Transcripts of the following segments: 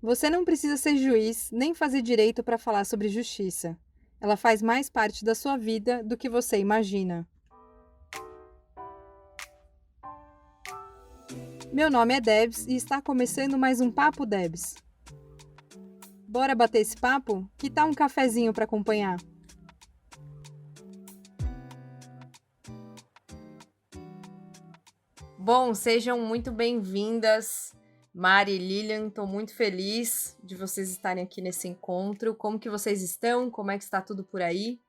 Você não precisa ser juiz nem fazer direito para falar sobre justiça. Ela faz mais parte da sua vida do que você imagina. Meu nome é Debs e está começando mais um Papo Debs. Bora bater esse papo? Que tal um cafezinho para acompanhar? Bom, sejam muito bem-vindas, Mari e Lilian. Estou muito feliz de vocês estarem aqui nesse encontro. Como que vocês estão? Como é que está tudo por aí?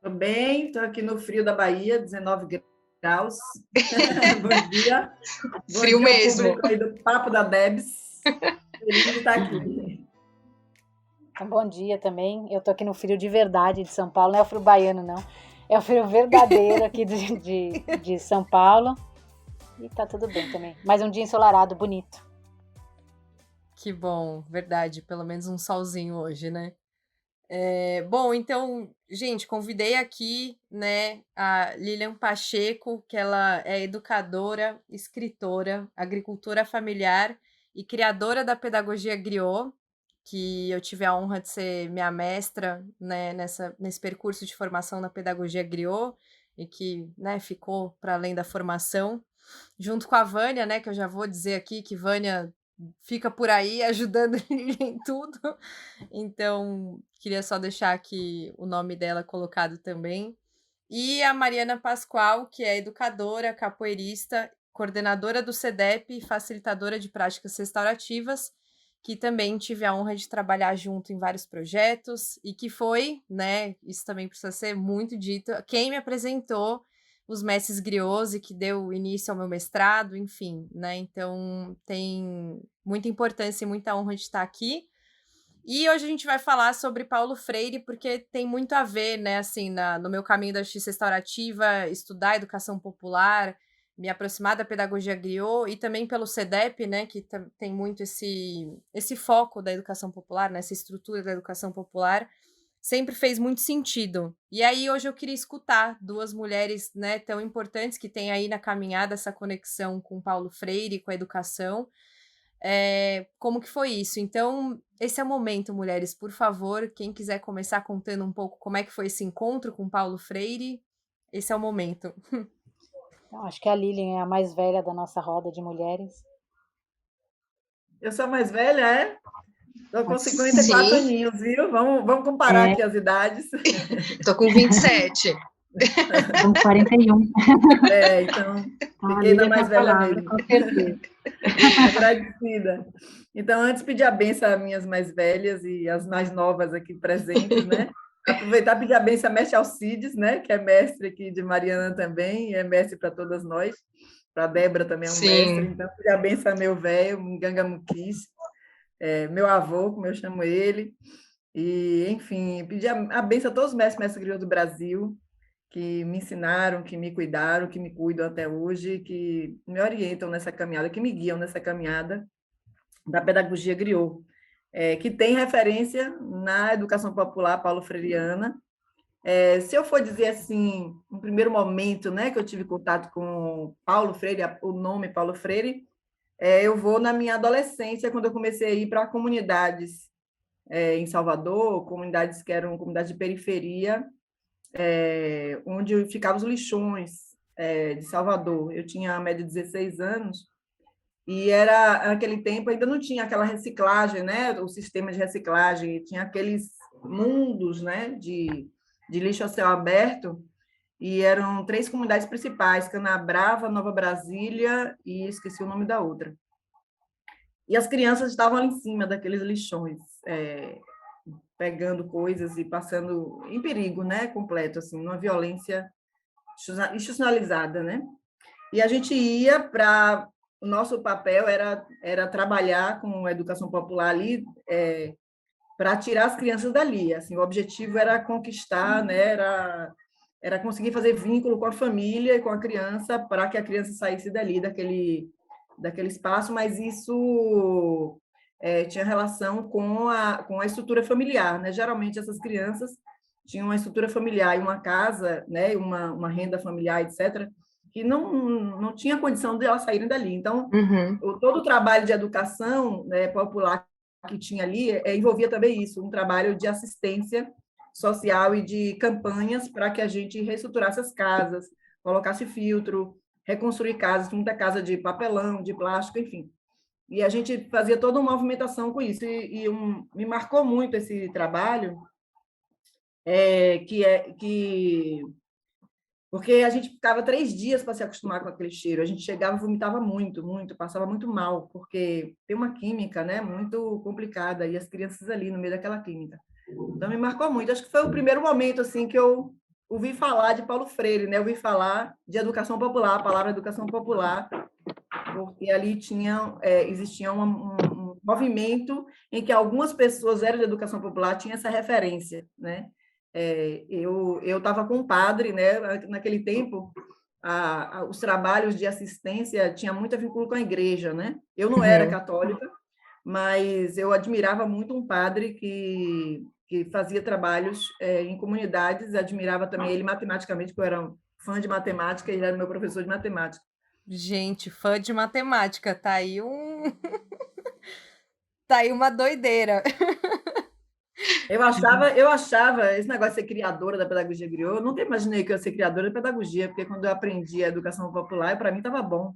Tô bem, estou aqui no frio da Bahia, 19 graus. Bom dia. Frio Bom dia ao mesmo. público aí do Papo da Debs. Feliz de estar aqui. Bom dia também. Eu tô aqui no frio de verdade de São Paulo, não é o frio baiano, não. É o frio verdadeiro aqui de São Paulo. E tá tudo bem também. Mais um dia ensolarado, bonito. Que bom, verdade. Pelo menos um solzinho hoje, né? Bom, então, gente, convidei aqui, né, a Lilian Pacheco, que ela é educadora, escritora, agricultora familiar e criadora da pedagogia Griot, que eu tive a honra de ser minha mestra, né, nesse percurso de formação na pedagogia Griot, e que, né, ficou para além da formação, junto com a Vânia, né, que eu já vou dizer aqui que Vânia fica por aí ajudando em tudo. Então, queria só deixar aqui o nome dela colocado também. E a Mariana Pascoal, que é educadora, capoeirista, coordenadora do CEDEP e facilitadora de práticas restaurativas, que também tive a honra de trabalhar junto em vários projetos e que foi, né, isso também precisa ser muito dito, quem me apresentou os mestres griots e que deu início ao meu mestrado, enfim, né? Então tem muita importância e muita honra de estar aqui. E hoje a gente vai falar sobre Paulo Freire, porque tem muito a ver, né, assim, no meu caminho da justiça restaurativa, estudar educação popular, me aproximar da pedagogia griot e também pelo CEDEP, né, que tem muito esse foco da educação popular, né, essa estrutura da educação popular, sempre fez muito sentido. E aí hoje eu queria escutar duas mulheres, né, tão importantes que têm aí na caminhada essa conexão com Paulo Freire, com a educação. Como que foi isso? Então, esse é o momento, mulheres, por favor, quem quiser começar contando um pouco como é que foi esse encontro com Paulo Freire, esse é o momento. Então, acho que a Lilian é a mais velha da nossa roda de mulheres. Eu sou a mais velha, é? Estou com 54 Sim. aninhos, viu? Vamos comparar aqui as idades. Tô com 27. Com 41. Então, fiquei na mais velha mesmo. Com certeza. Agradecida. Então, antes pedir a benção às minhas mais velhas e às mais novas aqui presentes, né? Aproveitar e pedir a benção a mestre Alcides, né? Que é mestre aqui de Mariana também, e é mestre para todas nós. Para a Débora também é um mestre. Então, pedir a benção a meu velho, Munganga Muquis, meu avô, como eu chamo ele. E, enfim, pedir a benção a todos os mestres griots do Brasil, que me ensinaram, que me cuidaram, que me cuidam até hoje, que me orientam nessa caminhada, que me guiam nessa caminhada da pedagogia griot, que tem referência na educação popular paulo-freireana. Se eu for dizer assim, no primeiro momento, né, que eu tive contato com Paulo Freire, o nome Paulo Freire, eu vou na minha adolescência, quando eu comecei a ir para comunidades em Salvador, comunidades que eram comunidades de periferia, onde ficavam os lixões de Salvador. Eu tinha a média de 16 anos e naquele tempo ainda não tinha aquela reciclagem, né? O sistema de reciclagem, tinha aqueles mundos, né? de lixo a céu aberto, e eram 3 comunidades principais, Canabrava, Nova Brasília e esqueci o nome da outra. E as crianças estavam ali em cima daqueles lixões, pegando coisas e passando em perigo, né, completo, assim, numa violência institucionalizada, né? E a gente ia para... O nosso papel era trabalhar com a educação popular ali, para tirar as crianças dali. Assim, o objetivo era conquistar, né, era conseguir fazer vínculo com a família e com a criança para que a criança saísse dali, daquele espaço, mas isso tinha relação com a estrutura familiar, né? Geralmente essas crianças tinham uma estrutura familiar e uma casa, né? Uma renda familiar, etc., que não tinha condição de elas saírem dali. Então, Uhum. todo o trabalho de educação, né, popular que tinha ali envolvia também isso, um trabalho de assistência social e de campanhas para que a gente reestruturasse as casas, colocasse filtro, reconstruir casas, muita casa de papelão, de plástico, enfim. E a gente fazia toda uma movimentação com isso. Me marcou muito esse trabalho, que porque a gente ficava 3 dias para se acostumar com aquele cheiro. A gente chegava e vomitava muito, muito, passava muito mal, porque tem uma química, né, muito complicada, e as crianças ali no meio daquela química. Então, me marcou muito. Acho que foi o primeiro momento assim que eu ouvi falar de Paulo Freire, né? Ouvi falar de educação popular, a palavra educação popular, porque ali existia um movimento em que algumas pessoas eram de educação popular, tinha essa referência, né? Eu estava com um padre, né? Naquele tempo, os trabalhos de assistência tinha muito vínculo com a igreja, né? Eu não era católica, mas eu admirava muito um padre que fazia trabalhos em comunidades, admirava também ele matematicamente, porque eu era fã de matemática, ele era meu professor de matemática. Gente, fã de matemática, tá aí tá aí uma doideira. Eu achava esse negócio de ser criadora da pedagogia griot, eu nunca imaginei que eu ia ser criadora da pedagogia, porque quando eu aprendi a educação popular, para mim estava bom.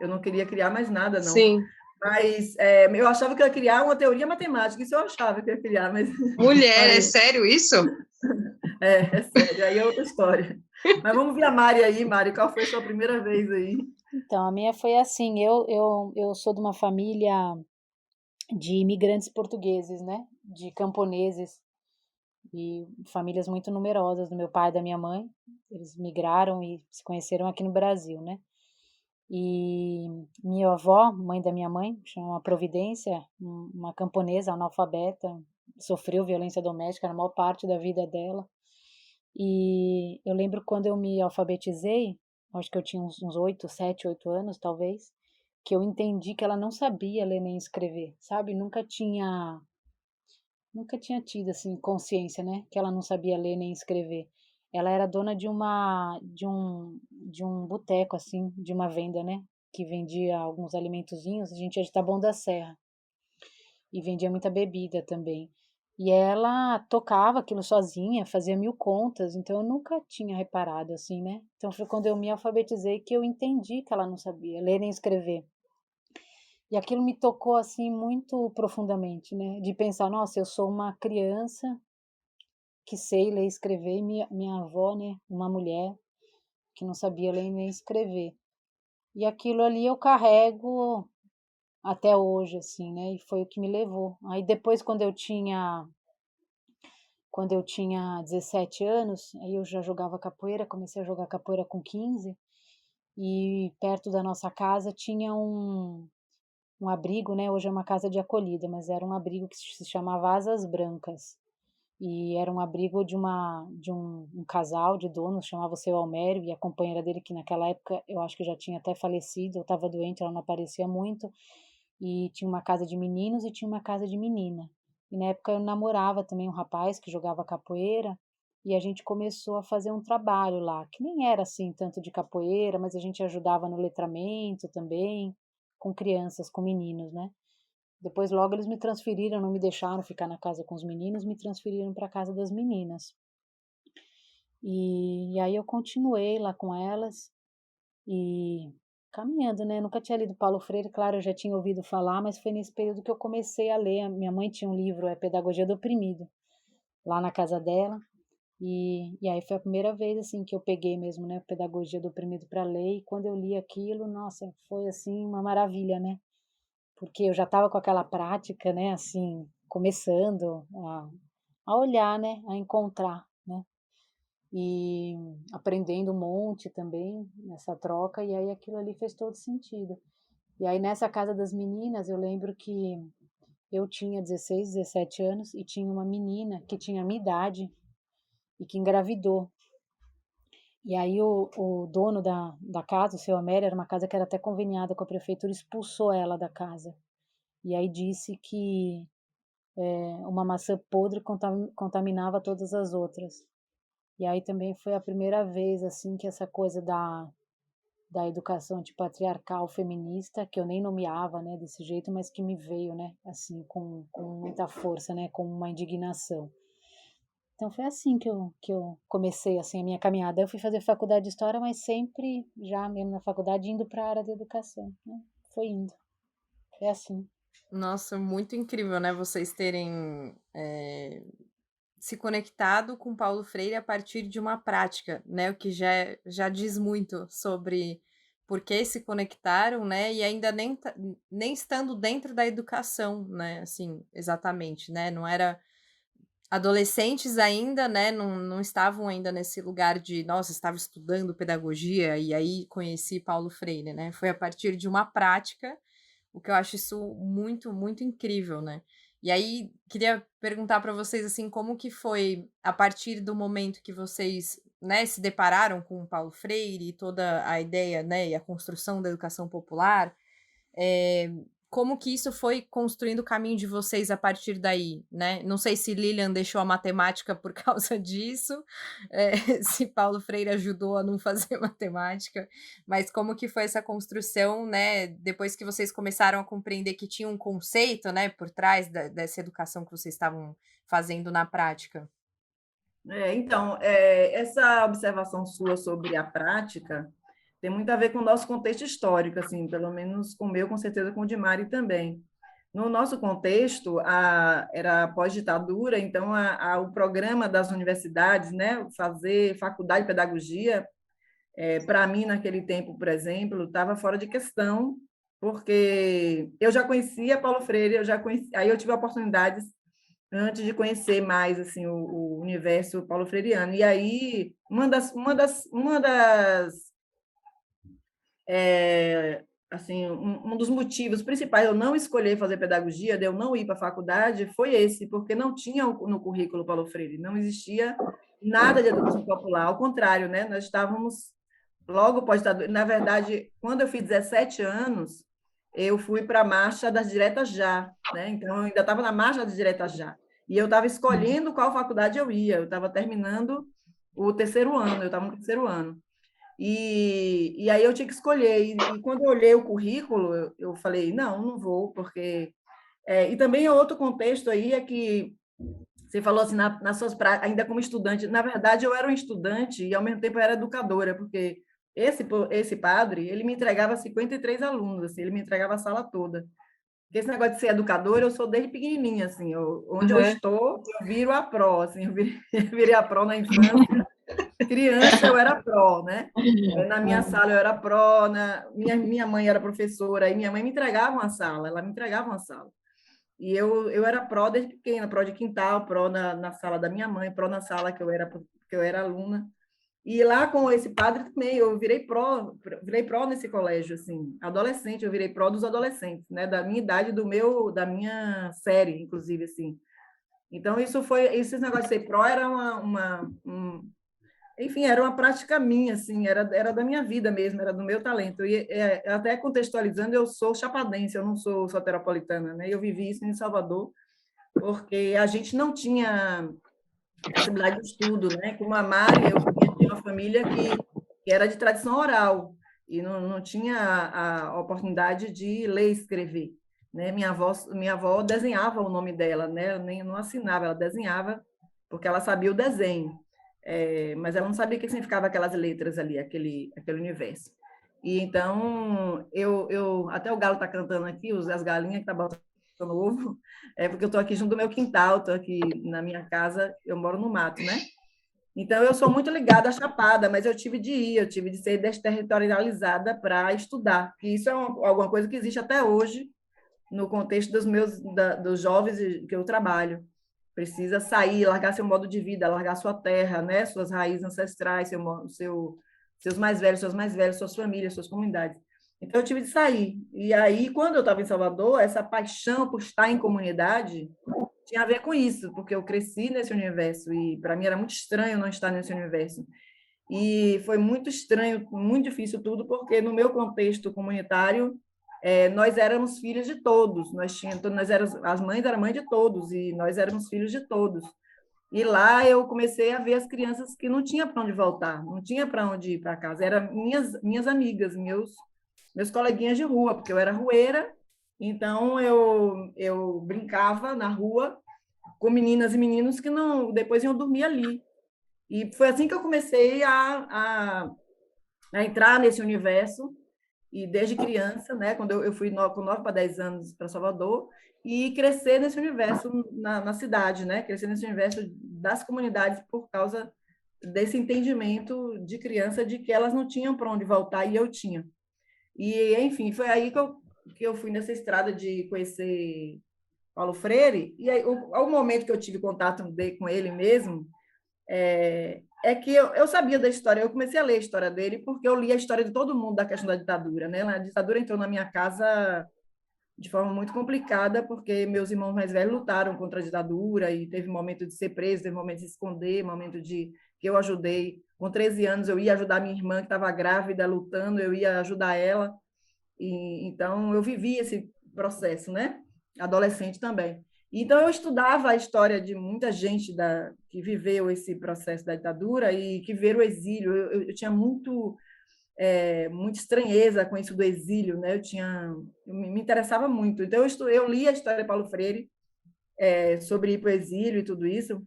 Eu não queria criar mais nada, não. Sim. Mas eu achava que eu ia criar uma teoria matemática, isso eu achava que eu ia criar, mas Mulher, é parei. sério isso? É sério, aí é outra história. Mas vamos ver a Mari aí, Mari, qual foi a sua primeira vez aí? Então, a minha foi assim, eu sou de uma família de imigrantes portugueses, né? De camponeses e famílias muito numerosas do meu pai e da minha mãe. Eles migraram e se conheceram aqui no Brasil, né? E minha avó, mãe da minha mãe, chama Providência, uma camponesa analfabeta, sofreu violência doméstica na maior parte da vida dela. E eu lembro quando eu me alfabetizei, acho que eu tinha uns 8, 7, 8 anos talvez, que eu entendi que ela não sabia ler nem escrever, sabe? Nunca tinha tido assim consciência, né, que ela não sabia ler nem escrever. Ela era dona de um boteco assim, de uma venda, né, que vendia alguns alimentozinhos. A gente ia de Taboão da Serra e vendia muita bebida também. E ela tocava aquilo sozinha, fazia 1000 contas, então eu nunca tinha reparado assim, né? Então foi quando eu me alfabetizei que eu entendi que ela não sabia ler nem escrever. E aquilo me tocou assim muito profundamente, né? De pensar, nossa, eu sou uma criança que sei ler e escrever, e minha avó, né, uma mulher que não sabia ler nem escrever. E aquilo ali eu carrego até hoje, assim, né? E foi o que me levou. Aí depois, quando eu tinha 17 anos, aí eu já jogava capoeira, comecei a jogar capoeira com 15, e perto da nossa casa tinha um abrigo, né? Hoje é uma casa de acolhida, mas era um abrigo que se chamava Asas Brancas. E era um abrigo de um casal de donos, chamava o seu Almério, e a companheira dele, que naquela época eu acho que já tinha até falecido, eu estava doente, ela não aparecia muito, e tinha uma casa de meninos e tinha uma casa de menina. E na época eu namorava também um rapaz que jogava capoeira, e a gente começou a fazer um trabalho lá, que nem era assim tanto de capoeira, mas a gente ajudava no letramento também, com crianças, com meninos, né? Depois logo eles me transferiram, não me deixaram ficar na casa com os meninos, me transferiram para a casa das meninas. E aí eu continuei lá com elas e caminhando, né? Nunca tinha lido Paulo Freire, claro, eu já tinha ouvido falar, mas foi nesse período que eu comecei a ler. A minha mãe tinha um livro, Pedagogia do Oprimido, lá na casa dela. E aí foi a primeira vez assim que eu peguei mesmo, né, Pedagogia do Oprimido para ler. E quando eu li aquilo, nossa, foi assim uma maravilha, né? Porque eu já estava com aquela prática, né, assim, começando a olhar, né, a encontrar, né, e aprendendo um monte também nessa troca, e aí aquilo ali fez todo sentido. E aí nessa casa das meninas, eu lembro que eu tinha 16, 17 anos e tinha uma menina que tinha a minha idade e que engravidou. E aí o dono da casa, o seu Amério, era uma casa que era até conveniada com a prefeitura, expulsou ela da casa. E aí disse que uma maçã podre contaminava todas as outras. E aí também foi a primeira vez assim que essa coisa da educação antipatriarcal feminista, que eu nem nomeava, né, desse jeito, mas que me veio, né, assim, com muita força, né, com uma indignação. Então foi assim que eu comecei assim a minha caminhada. Eu fui fazer faculdade de história, mas sempre já mesmo na faculdade indo para a área da educação, né? Foi indo. Foi assim. Nossa, muito incrível, né? Vocês terem se conectado com Paulo Freire a partir de uma prática, né? O que já diz muito sobre por que se conectaram, né? E ainda nem estando dentro da educação, né? Assim, exatamente, né? Não era adolescentes ainda, né? Não estavam ainda nesse lugar de, nossa, estava estudando pedagogia e aí conheci Paulo Freire, né? Foi a partir de uma prática, o que eu acho isso muito, muito incrível, né? E aí, queria perguntar para vocês, assim, como que foi a partir do momento que vocês, né, se depararam com o Paulo Freire e toda a ideia, né, e a construção da educação popular, é, como que isso foi construindo o caminho de vocês a partir daí, né? Não sei se Lilian deixou a matemática por causa disso, se Paulo Freire ajudou a não fazer matemática, mas como que foi essa construção, né? Depois que vocês começaram a compreender que tinha um conceito, né, por trás dessa educação que vocês estavam fazendo na prática. Então, essa observação sua sobre a prática tem muito a ver com o nosso contexto histórico, assim, pelo menos com o meu, com certeza com o de Mari também. No nosso contexto, era pós-ditadura, então o programa das universidades, né, fazer faculdade de pedagogia, para mim, naquele tempo, por exemplo, estava fora de questão, porque eu já conhecia Paulo Freire, aí eu tive oportunidades antes de conhecer mais assim o universo paulo freireano. E aí assim, um dos motivos principais de eu não escolher fazer pedagogia, de eu não ir para a faculdade, foi esse, porque não tinha no currículo Paulo Freire, não existia nada de educação popular, ao contrário, né? Nós estávamos logo pós-ditadura. Na verdade, quando eu fiz 17 anos, eu fui para a Marcha das Diretas Já, né? Então, eu ainda estava na Marcha das Diretas Já. E eu estava escolhendo qual faculdade eu ia. Eu estava terminando o terceiro ano, eu estava no terceiro ano. E aí eu tinha que escolher. E quando eu olhei o currículo, eu falei, não vou, porque... e também outro contexto aí é que você falou assim, nas suas práticas, ainda como estudante, na verdade eu era um estudante e ao mesmo tempo eu era educadora, porque esse padre, ele me entregava 53 alunos, assim, ele me entregava a sala toda. Porque esse negócio de ser educadora, eu sou desde pequenininha, assim, onde eu estou, eu viro a pró, assim, eu virei a pró na infância. Criança, eu era pró, né? Na minha sala, eu era pró, minha mãe era professora, e minha mãe me entregava uma sala, ela me entregava uma sala. E eu era pró desde pequena, pró de quintal, pró na sala da minha mãe, pró na sala que eu era aluna. E lá com esse padre também, eu virei pró nesse colégio, assim, adolescente, eu virei pró dos adolescentes, né, da minha idade, da minha série, inclusive, assim. Então, esse negócio de ser pró era enfim, era uma prática minha, assim, era da minha vida mesmo, era do meu talento. E até contextualizando, eu sou chapadense, eu não sou soteropolitana, né? Eu vivi isso em Salvador, porque a gente não tinha possibilidade de estudo, né? Como a Mari, eu tinha uma família que era de tradição oral e não tinha a oportunidade de ler e escrever, né? Minha avó desenhava o nome dela, né? Ela nem não assinava, ela desenhava porque ela sabia o desenho, mas ela não sabia o que significava aquelas letras ali, aquele universo. E então até o galo está cantando aqui, as galinhas que tá botando ovo, porque eu estou aqui junto do meu quintal, estou aqui na minha casa, eu moro no mato, né? Então, eu sou muito ligada à Chapada, mas eu tive de ser desterritorializada para estudar, que isso é alguma coisa que existe até hoje no contexto dos jovens que eu trabalho. Precisa sair, largar seu modo de vida, largar sua terra, né? Suas raízes ancestrais, seus mais velhos, suas famílias, suas comunidades. Então, eu tive de sair. E aí, quando eu estava em Salvador, essa paixão por estar em comunidade tinha a ver com isso, porque eu cresci nesse universo e, para mim, era muito estranho não estar nesse universo. E foi muito estranho, muito difícil tudo, porque no meu contexto comunitário, nós éramos filhos de todos. As mães eram mães de todos e nós éramos filhos de todos. E lá eu comecei a ver as crianças que não tinha para onde voltar, não tinha para onde ir para casa. Eram minhas amigas, meus coleguinhas de rua, porque eu era rueira, então eu brincava na rua com meninas e meninos que não depois iam dormir ali. E foi assim que eu comecei a entrar nesse universo, e desde criança, né, quando eu fui com 9 para 10 anos para Salvador, e crescer nesse universo na cidade, né, crescer nesse universo das comunidades por causa desse entendimento de criança de que elas não tinham para onde voltar e eu tinha. E, enfim, foi aí que eu fui nessa estrada de conhecer Paulo Freire, e aí, ao momento que eu tive contato com ele mesmo, é que eu sabia da história, eu comecei a ler a história dele porque eu li a história de todo mundo da questão da ditadura, né? A ditadura entrou na minha casa de forma muito complicada, porque meus irmãos mais velhos lutaram contra a ditadura e teve momento de ser preso, teve momento de se esconder, momento de que eu ajudei. Com 13 anos eu ia ajudar minha irmã que estava grávida, lutando, eu ia ajudar ela. E então eu vivi esse processo, né? Adolescente também. Então eu estudava a história de muita gente que viveu esse processo da ditadura e que viram o exílio. Eu tinha muita estranheza com isso do exílio, né? Me interessava muito. Então eu li a história de Paulo Freire, sobre ir para o exílio e tudo isso.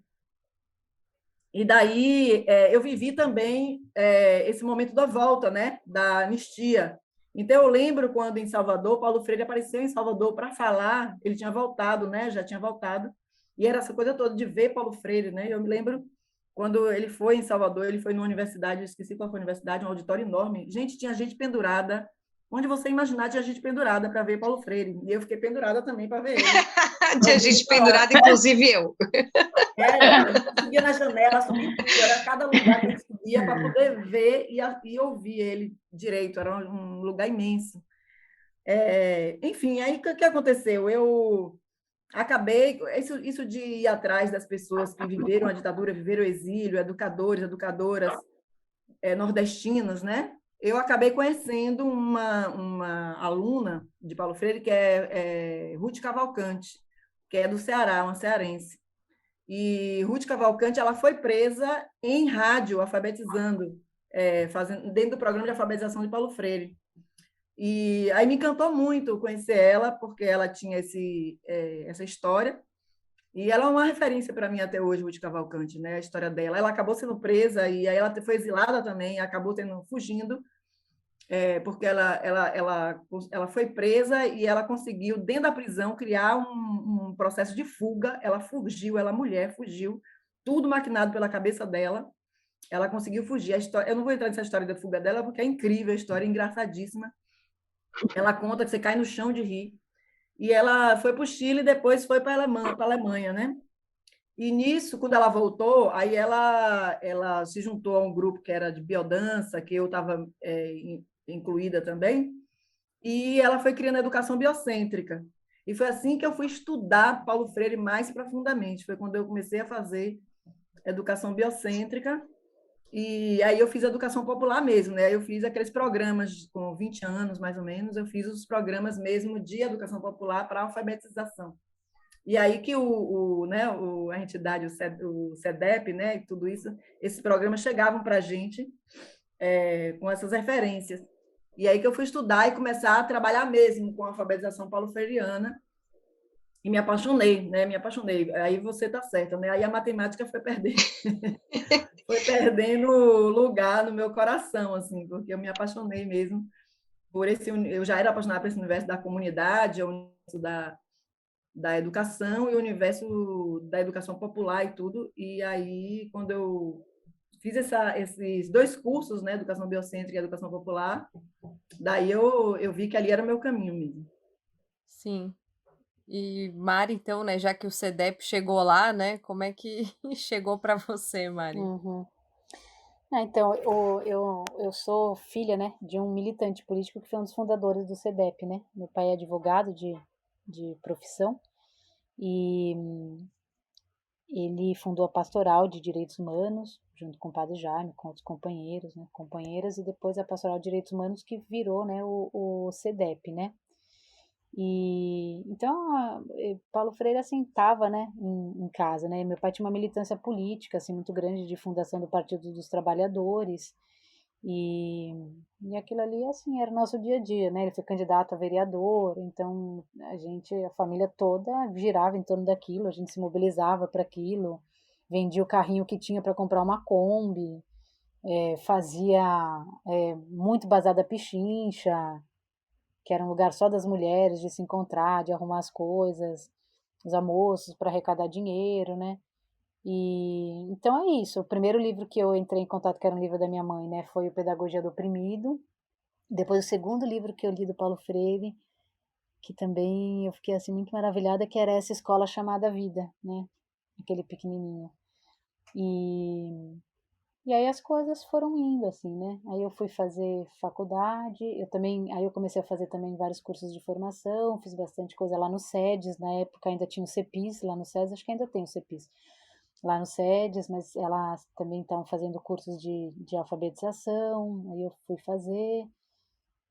E daí eu vivi também esse momento da volta, né? Da anistia. Então eu lembro quando em Salvador, Paulo Freire apareceu em Salvador para falar, ele tinha voltado, né? Já tinha voltado. E era essa coisa toda de ver Paulo Freire, né? Eu me lembro quando ele foi em Salvador, ele foi numa universidade, eu esqueci qual foi a universidade, um auditório enorme. Gente, tinha gente pendurada. Onde você imaginar, tinha gente pendurada para ver Paulo Freire. E eu fiquei pendurada também para ver ele. Tinha gente pendurada, inclusive eu. Era, a gente subia na janela, subia tudo, era cada lugar que a gente subia para poder ver e ouvir ele direito, era um lugar imenso. Enfim, aí o que aconteceu? Eu acabei, isso de ir atrás das pessoas que viveram a ditadura, viveram o exílio, educadores, educadoras nordestinas, né? Eu acabei conhecendo uma aluna de Paulo Freire, que é Ruth Cavalcante, que é do Ceará, uma cearense. E Ruth Cavalcante ela foi presa em rádio, alfabetizando, dentro do programa de alfabetização de Paulo Freire. E aí me encantou muito conhecer ela, porque ela tinha essa história. E ela é uma referência para mim até hoje, Ruth Cavalcante, né? A história dela. Ela acabou sendo presa e aí ela foi exilada também, acabou fugindo, porque ela foi presa e ela conseguiu, dentro da prisão, criar um processo de fuga. Ela fugiu, ela mulher, fugiu, tudo maquinado pela cabeça dela. Ela conseguiu fugir. Eu não vou entrar nessa história da fuga dela, porque é incrível, a história é engraçadíssima. Ela conta que você cai no chão de rir. E ela foi para o Chile e depois foi para a Alemanha, né? E nisso, quando ela voltou, aí ela se juntou a um grupo que era de biodança, que eu estava incluída também, e ela foi criando a educação biocêntrica. E foi assim que eu fui estudar Paulo Freire mais profundamente. Foi quando eu comecei a fazer educação biocêntrica, e aí eu fiz educação popular mesmo, né? Eu fiz aqueles programas com 20 anos, mais ou menos, eu fiz os programas mesmo de educação popular para alfabetização. E aí que a entidade, o SEDEP, né, e tudo isso, esses programas chegavam para a gente com essas referências. E aí que eu fui estudar e começar a trabalhar mesmo com a alfabetização paulo-freiriana e me apaixonei, né? Me apaixonei. Aí você está certa, né? Aí a matemática foi perdendo lugar no meu coração, assim, porque eu me apaixonei mesmo por eu já era apaixonada por esse universo da comunidade, o universo da educação e o universo da educação popular e tudo. E aí, quando eu fiz esses dois cursos, né, educação biocêntrica e educação popular, daí eu vi que ali era o meu caminho mesmo. Sim. E Mari, então, né, já que o CEDEP chegou lá, né, como é que chegou para você, Mari? Uhum. Então, eu sou filha, né, de um militante político que foi um dos fundadores do CEDEP, né? Meu pai é advogado de profissão e ele fundou a Pastoral de Direitos Humanos, junto com o Padre Jaime, com outros companheiros, né, companheiras, e depois a Pastoral de Direitos Humanos que virou, né, o CEDEP, né? E então, Paulo Freire assim estava, né, em casa, né? Meu pai tinha uma militância política assim muito grande de fundação do Partido dos Trabalhadores e, e aquilo ali assim era o nosso dia a dia, né? Ele foi candidato a vereador, então a família toda girava em torno daquilo, a gente se mobilizava para aquilo, vendia o carrinho que tinha para comprar uma Kombi, fazia muito bazar da Pichincha, que era um lugar só das mulheres, de se encontrar, de arrumar as coisas, os almoços para arrecadar dinheiro, né? E então é isso. O primeiro livro que eu entrei em contato, que era um livro da minha mãe, né, foi o Pedagogia do Oprimido. Depois o segundo livro que eu li do Paulo Freire, que também eu fiquei assim muito maravilhada, que era Essa Escola Chamada Vida, né? Aquele pequenininho. E aí as coisas foram indo, assim, né? Aí eu fui fazer faculdade, aí eu comecei a fazer também vários cursos de formação, fiz bastante coisa lá no SEDES, na época ainda tinha o CEPIS, lá no SEDES, acho que ainda tem o CEPIS, lá no SEDES, mas elas também estavam fazendo cursos de alfabetização, aí eu fui fazer,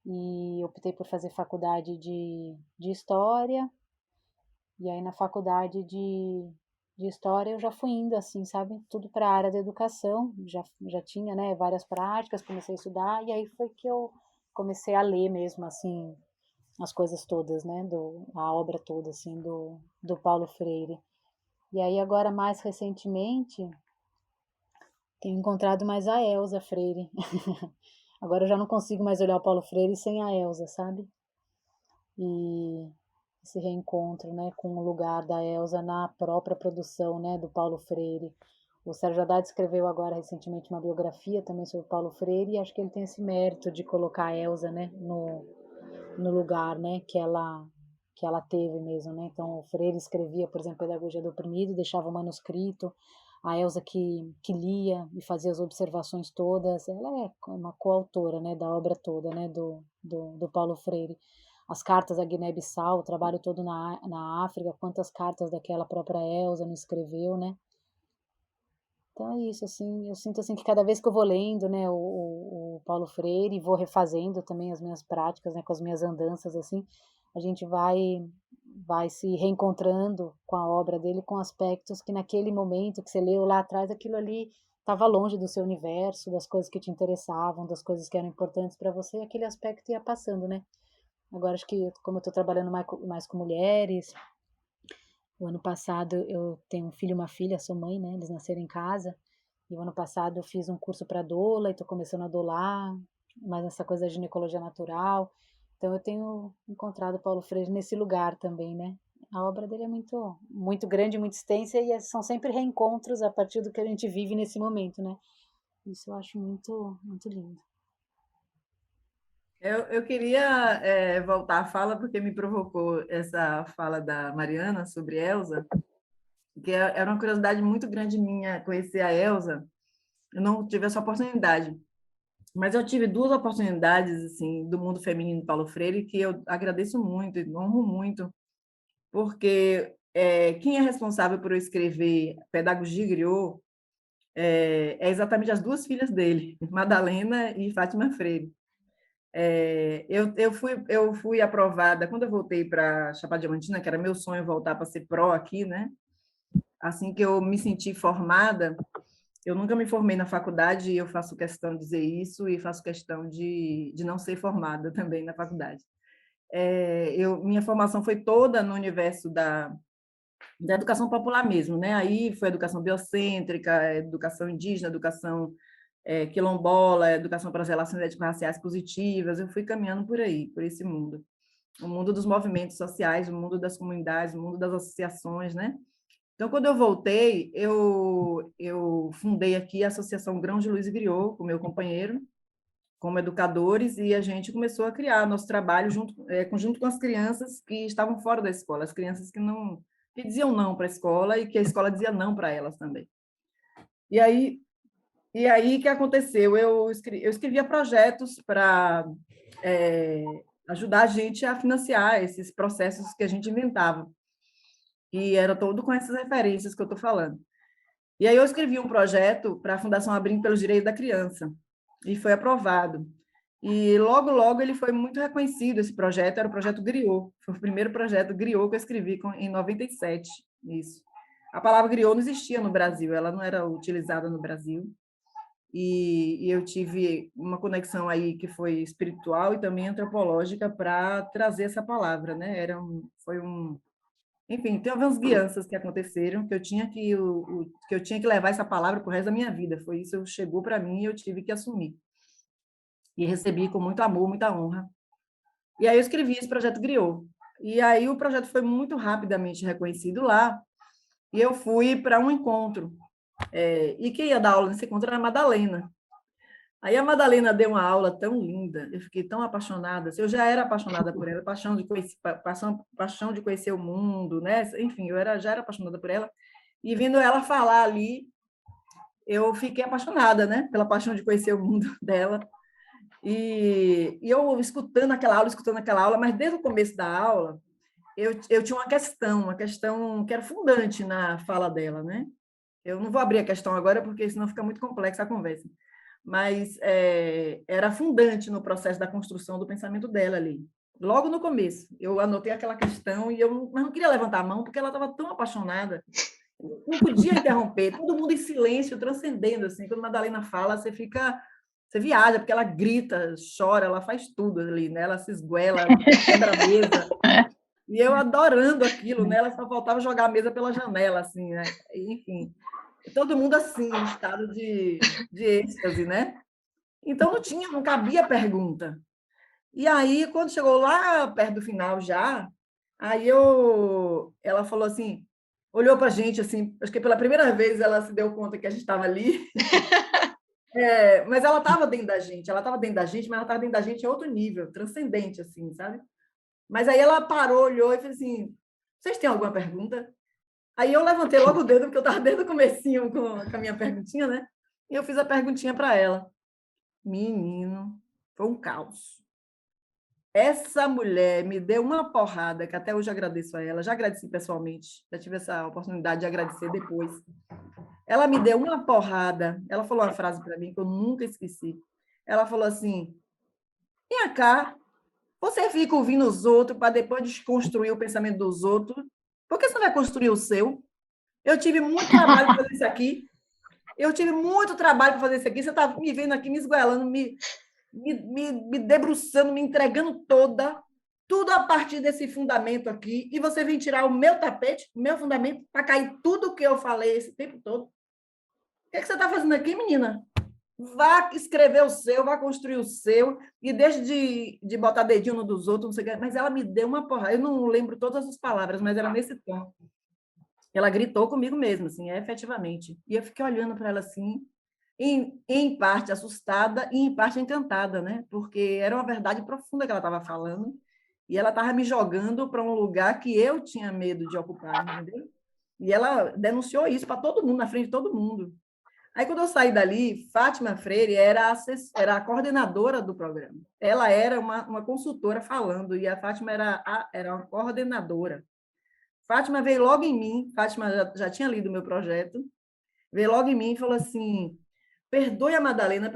e optei por fazer faculdade de História, e aí na faculdade de História eu já fui indo assim, sabe? Tudo para a área da educação, já tinha, né, várias práticas, comecei a estudar, e aí foi que eu comecei a ler mesmo, assim, as coisas todas, né, a obra toda, assim, do Paulo Freire. E aí agora, mais recentemente, tenho encontrado mais a Elza Freire. Agora eu já não consigo mais olhar o Paulo Freire sem a Elza, sabe? E esse reencontro, né, com o lugar da Elza na própria produção, né, do Paulo Freire. O Sérgio Haddad escreveu agora recentemente uma biografia também sobre o Paulo Freire e acho que ele tem esse mérito de colocar a Elza, né, no lugar, né, que ela teve mesmo, né? Então o Freire escrevia, por exemplo, Pedagogia do Oprimido, deixava o manuscrito, a Elza que lia e fazia as observações todas, ela é uma coautora, né, da obra toda, né, do Paulo Freire. As cartas da Guiné-Bissau, o trabalho todo na África, quantas cartas daquela própria Elza não escreveu, né? Então é isso, assim, eu sinto assim que cada vez que eu vou lendo, né, o Paulo Freire e vou refazendo também as minhas práticas, né, com as minhas andanças, assim, a gente vai se reencontrando com a obra dele, com aspectos que naquele momento que você leu lá atrás, aquilo ali estava longe do seu universo, das coisas que te interessavam, das coisas que eram importantes para você, e aquele aspecto ia passando, né? Agora acho que como eu estou trabalhando mais com mulheres, o ano passado eu tenho um filho e uma filha, sou mãe, né? Eles nasceram em casa. E o ano passado eu fiz um curso para doula e estou começando a doular, mais essa coisa da ginecologia natural. Então eu tenho encontrado Paulo Freire nesse lugar também, né? A obra dele é muito, muito grande, muito extensa e são sempre reencontros a partir do que a gente vive nesse momento, né? Isso eu acho muito, muito lindo. Eu queria voltar à fala, porque me provocou essa fala da Mariana sobre Elza, que era uma curiosidade muito grande minha conhecer a Elza. Eu não tive essa oportunidade, mas eu tive duas oportunidades assim do mundo feminino de Paulo Freire que eu agradeço muito e honro muito, porque quem é responsável por eu escrever Pedagogia Griot é exatamente as duas filhas dele, Madalena e Fátima Freire. Eu fui aprovada quando eu voltei para Chapada Diamantina, que era meu sonho voltar para ser pró aqui, né? Assim que eu me senti formada, eu nunca me formei na faculdade e eu faço questão de dizer isso e faço questão de não ser formada também na faculdade. Minha formação foi toda no universo da educação popular mesmo, né? Aí foi educação biocêntrica, educação indígena, educação quilombola, educação para as relações étnico-raciais positivas. Eu fui caminhando por aí, por esse mundo. O mundo dos movimentos sociais, o mundo das comunidades, o mundo das associações, né? Então, quando eu voltei, eu fundei aqui a Associação Grão de Luz e Griot, com meu companheiro, como educadores, e a gente começou a criar nosso trabalho junto com as crianças que estavam fora da escola, as crianças que diziam não para a escola e que a escola dizia não para elas também. E aí, o que aconteceu? Eu escrevia projetos para ajudar a gente a financiar esses processos que a gente inventava. E era todo com essas referências que eu estou falando. E aí eu escrevi um projeto para a Fundação Abrindo pelos Direitos da Criança, e foi aprovado. E logo ele foi muito reconhecido, esse projeto, era o projeto Griot, foi o primeiro projeto Griot que eu escrevi em 97, isso. A palavra Griot não existia no Brasil, ela não era utilizada no Brasil, e eu tive uma conexão aí que foi espiritual e também antropológica para trazer essa palavra, né? Enfim, tem algumas guianças que aconteceram que eu tinha que levar essa palavra para o resto da minha vida, foi isso, chegou para mim e eu tive que assumir. E recebi com muito amor, muita honra. E aí eu escrevi esse projeto Griot. E aí o projeto foi muito rapidamente reconhecido lá, e eu fui para um encontro. E quem ia dar aula nesse encontro era a Madalena. Aí a Madalena deu uma aula tão linda, eu fiquei tão apaixonada. Eu já era apaixonada por ela, paixão de conhecer o mundo, né? Enfim, já era apaixonada por ela. E vendo ela falar ali, eu fiquei apaixonada, né? Pela paixão de conhecer o mundo dela. E eu escutando aquela aula, mas desde o começo da aula, eu tinha uma questão que era fundante na fala dela, né? Eu não vou abrir a questão agora, porque senão fica muito complexa a conversa. Mas era fundante no processo da construção do pensamento dela ali. Logo no começo, eu anotei aquela questão, mas não queria levantar a mão, porque ela estava tão apaixonada. Não podia interromper, todo mundo em silêncio, transcendendo. Assim. Quando a Madalena fala, você viaja, porque ela grita, chora, ela faz tudo ali, né? Ela se esguela, quebra a mesa. E eu adorando aquilo, né? Ela só faltava jogar a mesa pela janela, assim, né? Enfim, todo mundo assim, em estado de êxtase, né? Então não cabia pergunta. E aí, quando chegou lá perto do final já, ela falou assim, olhou para a gente assim, acho que pela primeira vez ela se deu conta que a gente estava ali. Mas ela estava dentro da gente, mas ela estava dentro da gente a outro nível, transcendente, assim, sabe? Mas aí ela parou, olhou e fez assim, vocês têm alguma pergunta? Aí eu levantei logo o dedo, porque eu estava desde o comecinho com a minha perguntinha, né? E eu fiz a perguntinha para ela. Menino, foi um caos. Essa mulher me deu uma porrada, que até hoje eu agradeço a ela, já agradeci pessoalmente, já tive essa oportunidade de agradecer depois. Ela me deu uma porrada, ela falou uma frase para mim que eu nunca esqueci. Ela falou assim, vem cá, você fica ouvindo os outros para depois desconstruir o pensamento dos outros, por que você não vai construir o seu? Eu tive muito trabalho para fazer isso aqui, você está me vendo aqui, me esgoelando, me debruçando, me entregando tudo a partir desse fundamento aqui, e você vem tirar o meu tapete, o meu fundamento, para cair tudo o que eu falei esse tempo todo. O que você está fazendo aqui, menina? Vá escrever o seu, vá construir o seu, e deixe de botar dedinho no dos outros, não sei o que. Mas ela me deu uma porrada, eu não lembro todas as palavras, mas era nesse tom. Ela gritou comigo mesmo, assim, efetivamente. E eu fiquei olhando para ela assim, em parte assustada e em parte encantada, né? Porque era uma verdade profunda que ela estava falando, e ela estava me jogando para um lugar que eu tinha medo de ocupar, entendeu? E ela denunciou isso para todo mundo, na frente de todo mundo. Aí, quando eu saí dali, Fátima Freire era a coordenadora do programa. Ela era uma consultora falando, e a Fátima era uma coordenadora. Fátima veio logo em mim, Fátima já tinha lido o meu projeto, veio logo em mim e falou assim, perdoe a Madalena.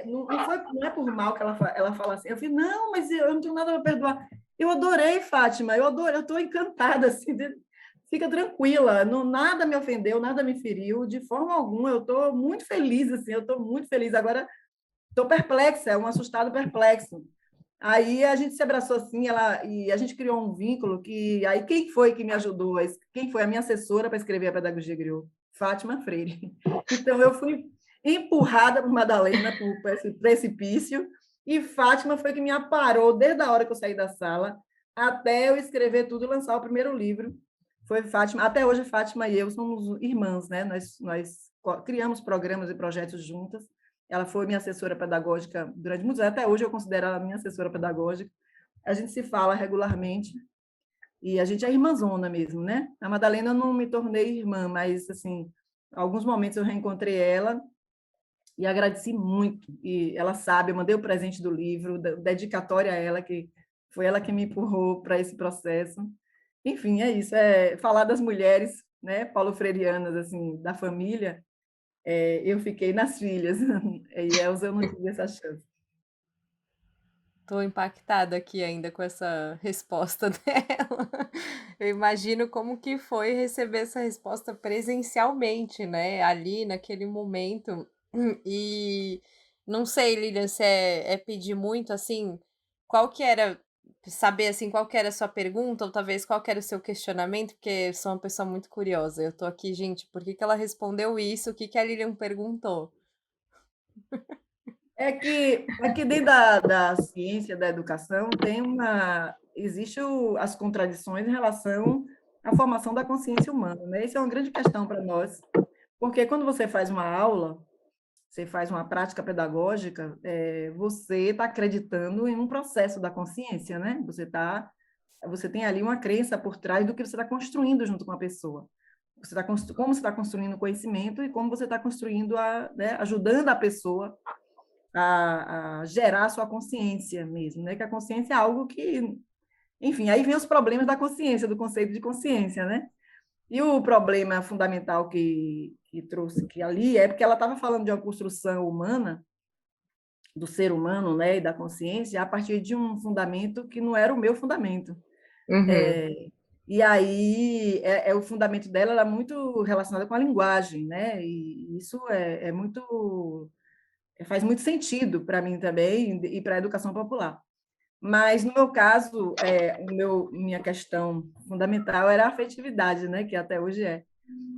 Não é por mal que ela fala assim. Eu falei, não, mas eu não tenho nada para perdoar. Eu adorei, Fátima, eu estou encantada, assim, fica tranquila, nada me ofendeu, nada me feriu, de forma alguma, eu estou muito feliz, assim, eu estou muito feliz. Agora, estou perplexa, é um assustado perplexo. Aí a gente se abraçou assim, e a gente criou um vínculo aí quem foi que me ajudou? Quem foi a minha assessora para escrever a Pedagogia Griot? Fátima Freire. Então, eu fui empurrada por Madalena para esse precipício, e Fátima foi que me aparou desde a hora que eu saí da sala até eu escrever tudo e lançar o primeiro livro. Foi Fátima, até hoje Fátima e eu somos irmãs, né? Nós criamos programas e projetos juntas. Ela foi minha assessora pedagógica durante muitos anos, até hoje eu considero ela minha assessora pedagógica. A gente se fala regularmente e a gente é irmãzona mesmo, né? A Madalena eu não me tornei irmã, mas assim, alguns momentos eu reencontrei ela e agradeci muito. E ela sabe, eu mandei o presente do livro, dedicatória a ela, que foi ela que me empurrou para esse processo. Enfim, é isso, falar das mulheres, né, paulo-freireanas, assim, da família. Eu fiquei nas filhas, e Elza eu não tive essa chance. Tô impactada aqui ainda com essa resposta dela. Eu imagino como que foi receber essa resposta presencialmente, né, ali naquele momento. E não sei, Lilian, se é pedir muito, assim, qual que era saber, assim, qual que era a sua pergunta ou talvez qual que era o seu questionamento, porque eu sou uma pessoa muito curiosa. Eu tô aqui, gente, por que que ela respondeu isso? O que que a Lilian perguntou? É que dentro da ciência da educação existe as contradições em relação à formação da consciência humana, né? Isso é uma grande questão para nós, porque quando você faz uma aula, você faz uma prática pedagógica, você está acreditando em um processo da consciência, né? Você tem ali uma crença por trás do que você está construindo junto com a pessoa. Como você está construindo conhecimento e como você está construindo, né, ajudando a pessoa a gerar a sua consciência mesmo, né? Que a consciência é algo que, enfim, aí vem os problemas da consciência, do conceito de consciência, né? E o problema fundamental que trouxe que ali é porque ela estava falando de uma construção humana, do ser humano, né, e da consciência, a partir de um fundamento que não era o meu fundamento. Uhum. E aí o fundamento dela era muito relacionado com a linguagem, né? E isso faz muito sentido para mim também e para a educação popular. Mas, no meu caso, minha questão fundamental era a afetividade, né? Que até hoje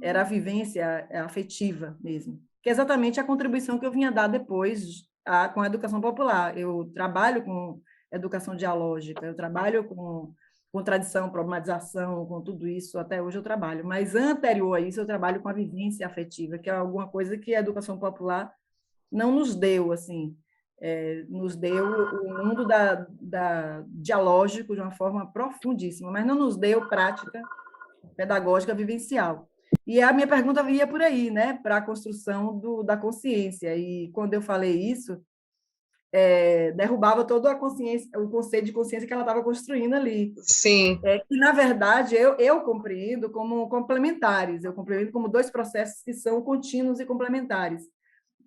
era a vivência afetiva mesmo, que é exatamente a contribuição que eu vinha dar depois com a educação popular. Eu trabalho com educação dialógica, eu trabalho com tradição, problematização, com tudo isso, até hoje eu trabalho. Mas, anterior a isso, eu trabalho com a vivência afetiva, que é alguma coisa que a educação popular não nos deu, assim, nos deu o mundo dialógico de uma forma profundíssima, mas não nos deu prática pedagógica vivencial. E a minha pergunta ia por aí, né, para a construção da consciência. E quando eu falei isso, derrubava toda a consciência, o conceito de consciência que ela estava construindo ali. Sim. Que, na verdade, eu compreendo como complementares, eu compreendo como dois processos que são contínuos e complementares.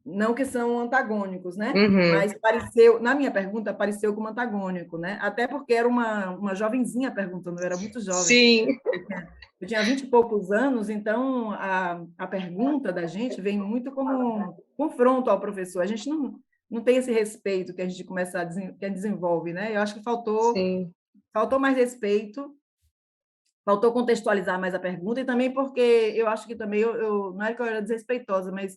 Não que são antagônicos, né? Uhum. Mas pareceu, na minha pergunta, pareceu como antagônico, né? Até porque era uma jovenzinha perguntando, eu era muito jovem. Sim. Eu tinha 20 e poucos anos, então a pergunta da gente vem muito como um confronto ao professor. A gente não tem esse respeito que a gente que desenvolve, né? Eu acho que Sim. faltou mais respeito, faltou contextualizar mais a pergunta, e também porque eu acho que também não era que eu era desrespeitosa, mas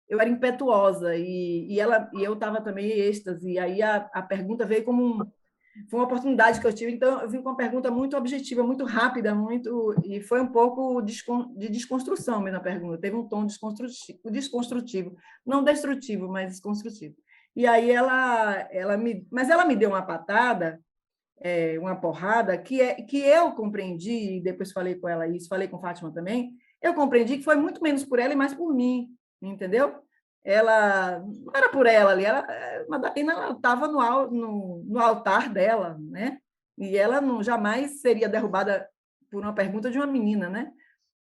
eu era impetuosa, e eu estava também em êxtase, e aí a pergunta veio foi uma oportunidade que eu tive, então eu vim com uma pergunta muito objetiva, muito rápida, e foi um pouco de desconstrução mesmo na pergunta, teve um tom desconstrutivo, não destrutivo, mas desconstrutivo. E aí mas ela me deu uma patada, uma porrada, que eu compreendi, e depois falei com ela isso, falei com Fátima também, eu compreendi que foi muito menos por ela e mais por mim, entendeu? Ela não era por ela ali, Madalena estava no altar dela, né? E ela jamais seria derrubada por uma pergunta de uma menina, né?